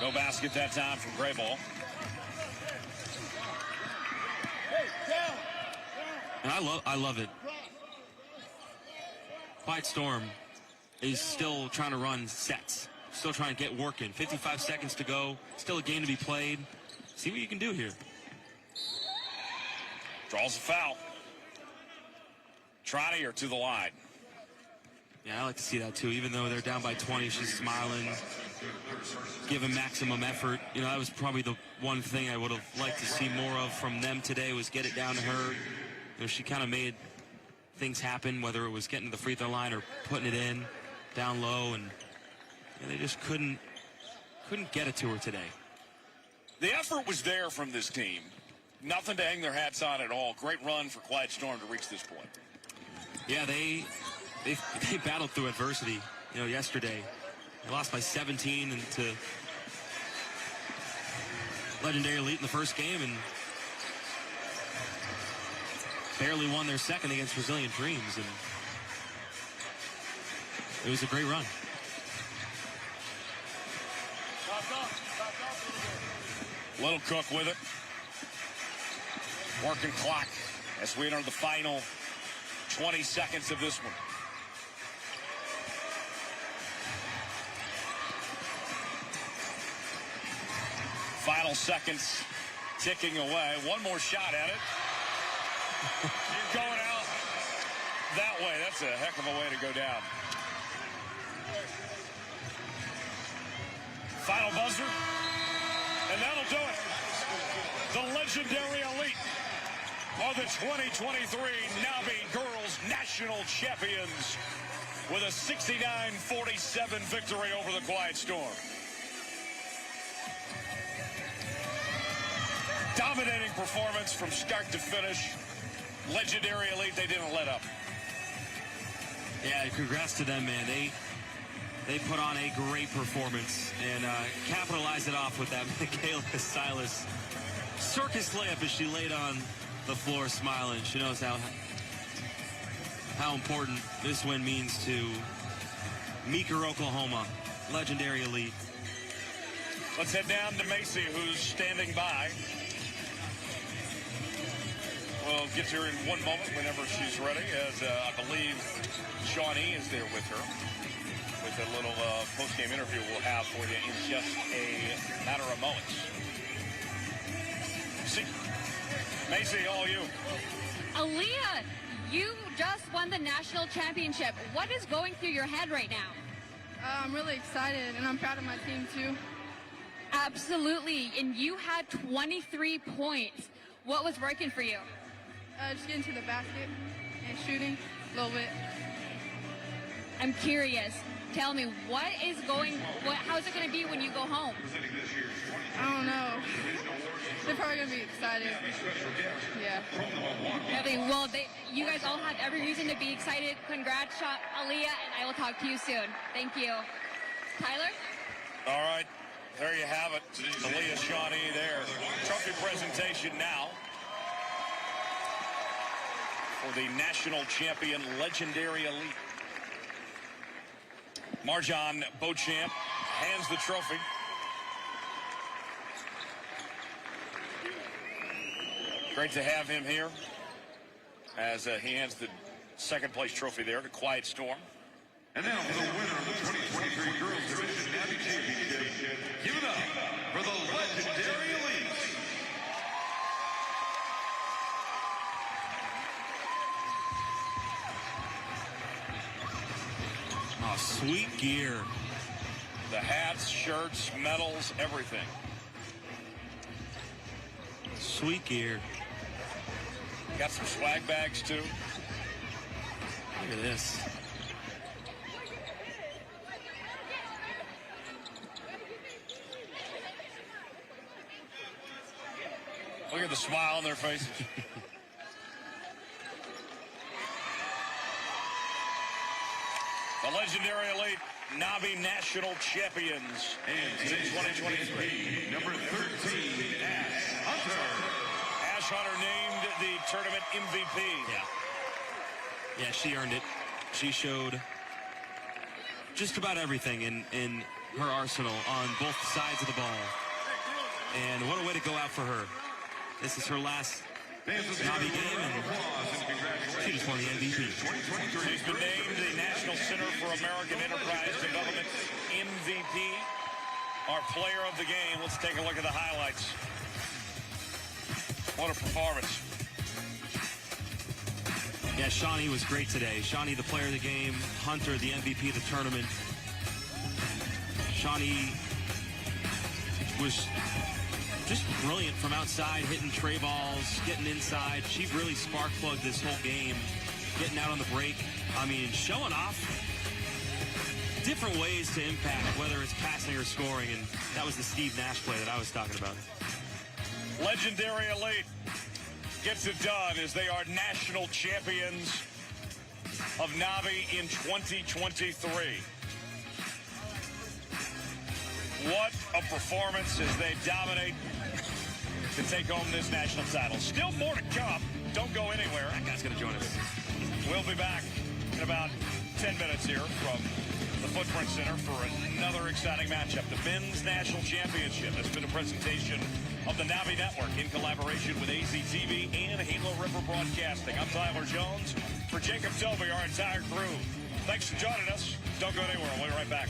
No basket that time from Grayball. And I love it. Quiet Storm is still trying to run sets. Still trying to get working. 55 seconds to go. Still a game to be played. See what you can do here. Draws a foul. Trotter to the line. Yeah, I like to see that too. Even though they're down by 20, she's smiling, giving maximum effort. You know, that was probably the one thing I would have liked to see more of from them today, was get it down to her. You know, she kind of made things happen, whether it was getting to the free throw line or putting it in down low, and they just couldn't get it to her today. The effort was there from this team. Nothing to hang their hats on at all. Great run for Quiet Storm to reach this point. Yeah, they battled through adversity. You know, yesterday they lost by 17 and to Legendary Elite in the first game, and barely won their second against Resilient Dreams, and it was a great run. Little Cook with it. Working clock as we enter the final 20 seconds of this one. Final seconds ticking away. One more shot at it. Going out that way. That's a heck of a way to go down. Final buzzer. And that'll do it. The Legendary Elite are the 2023 NABI Girls National Champions with a 69-47 victory over the Quiet Storm. Dominating performance from start to finish. Legendary Elite, they didn't let up. Yeah, congrats to them, man. They put on a great performance and capitalized it off with that Michaela Silas circus layup as she laid on the floor smiling. She knows how important this win means to Meeker, Oklahoma. Legendary elite. Let's head down to Macy, who's standing by. We'll get to her in one moment whenever she's ready, as I believe Shawnee is there with her, with a little post-game interview we'll have for you in just a matter of moments. See, Macy, all you. Aaliyah, you just won the national championship. What is going through your head right now? I'm really excited, and I'm proud of my team, too. Absolutely, and you had 23 points. What was working for you? Just getting to the basket and shooting a little bit. I'm curious. Tell me, how is it going to be when you go home? I don't know. They're probably going to be excited. Yeah. Definitely. Well, you guys all have every reason to be excited. Congrats, Aaliyah, and I will talk to you soon. Thank you. Tyler? All right, there you have it. Aaliyah Shawnee there. Trophy presentation now for the national champion Legendary Elite. Marjan Beauchamp hands the trophy. Great to have him here as he hands the second place trophy there to Quiet Storm. And now for the winner of the 2023 Girls Division NABI Championship, give it up for the Legendary Elite. Oh, sweet gear. The hats, shirts, medals, everything. Sweet gear. Got some swag bags, too. Look at this. Look at the smile on their faces. The Legendary Elite NABI National Champions. And today's 2023, number 13, Ashiaan Hunter. Ashiaan Hunter named the tournament MVP. Yeah, she earned it. She showed just about everything in her arsenal on both sides of the ball. And what a way to go out for her. This is her last NABI game, and she just won the MVP. She's been named the National Center for American Enterprise Development MVP. Our player of the game. Let's take a look at the highlights. What a performance. Yeah, Shawnee was great today. Shawnee, the player of the game. Hunter, the MVP of the tournament. Shawnee was just brilliant from outside, hitting tray balls, getting inside. She really spark-plugged this whole game, getting out on the break. I mean, showing off different ways to impact, whether it's passing or scoring, and that was the Steve Nash play that I was talking about. Legendary Elite gets it done as they are national champions of NABI in 2023. What a performance as they dominate to take home this national title. Still more to come. Don't go anywhere. That guy's going to join us. We'll be back in about 10 minutes here from the Footprint Center for another exciting matchup. The Men's National Championship has been a presentation of the NABI Network in collaboration with AZTV and Halo River Broadcasting. I'm Tyler Jones. For Jacob Toby, our entire crew, thanks for joining us. Don't go anywhere. We'll be right back.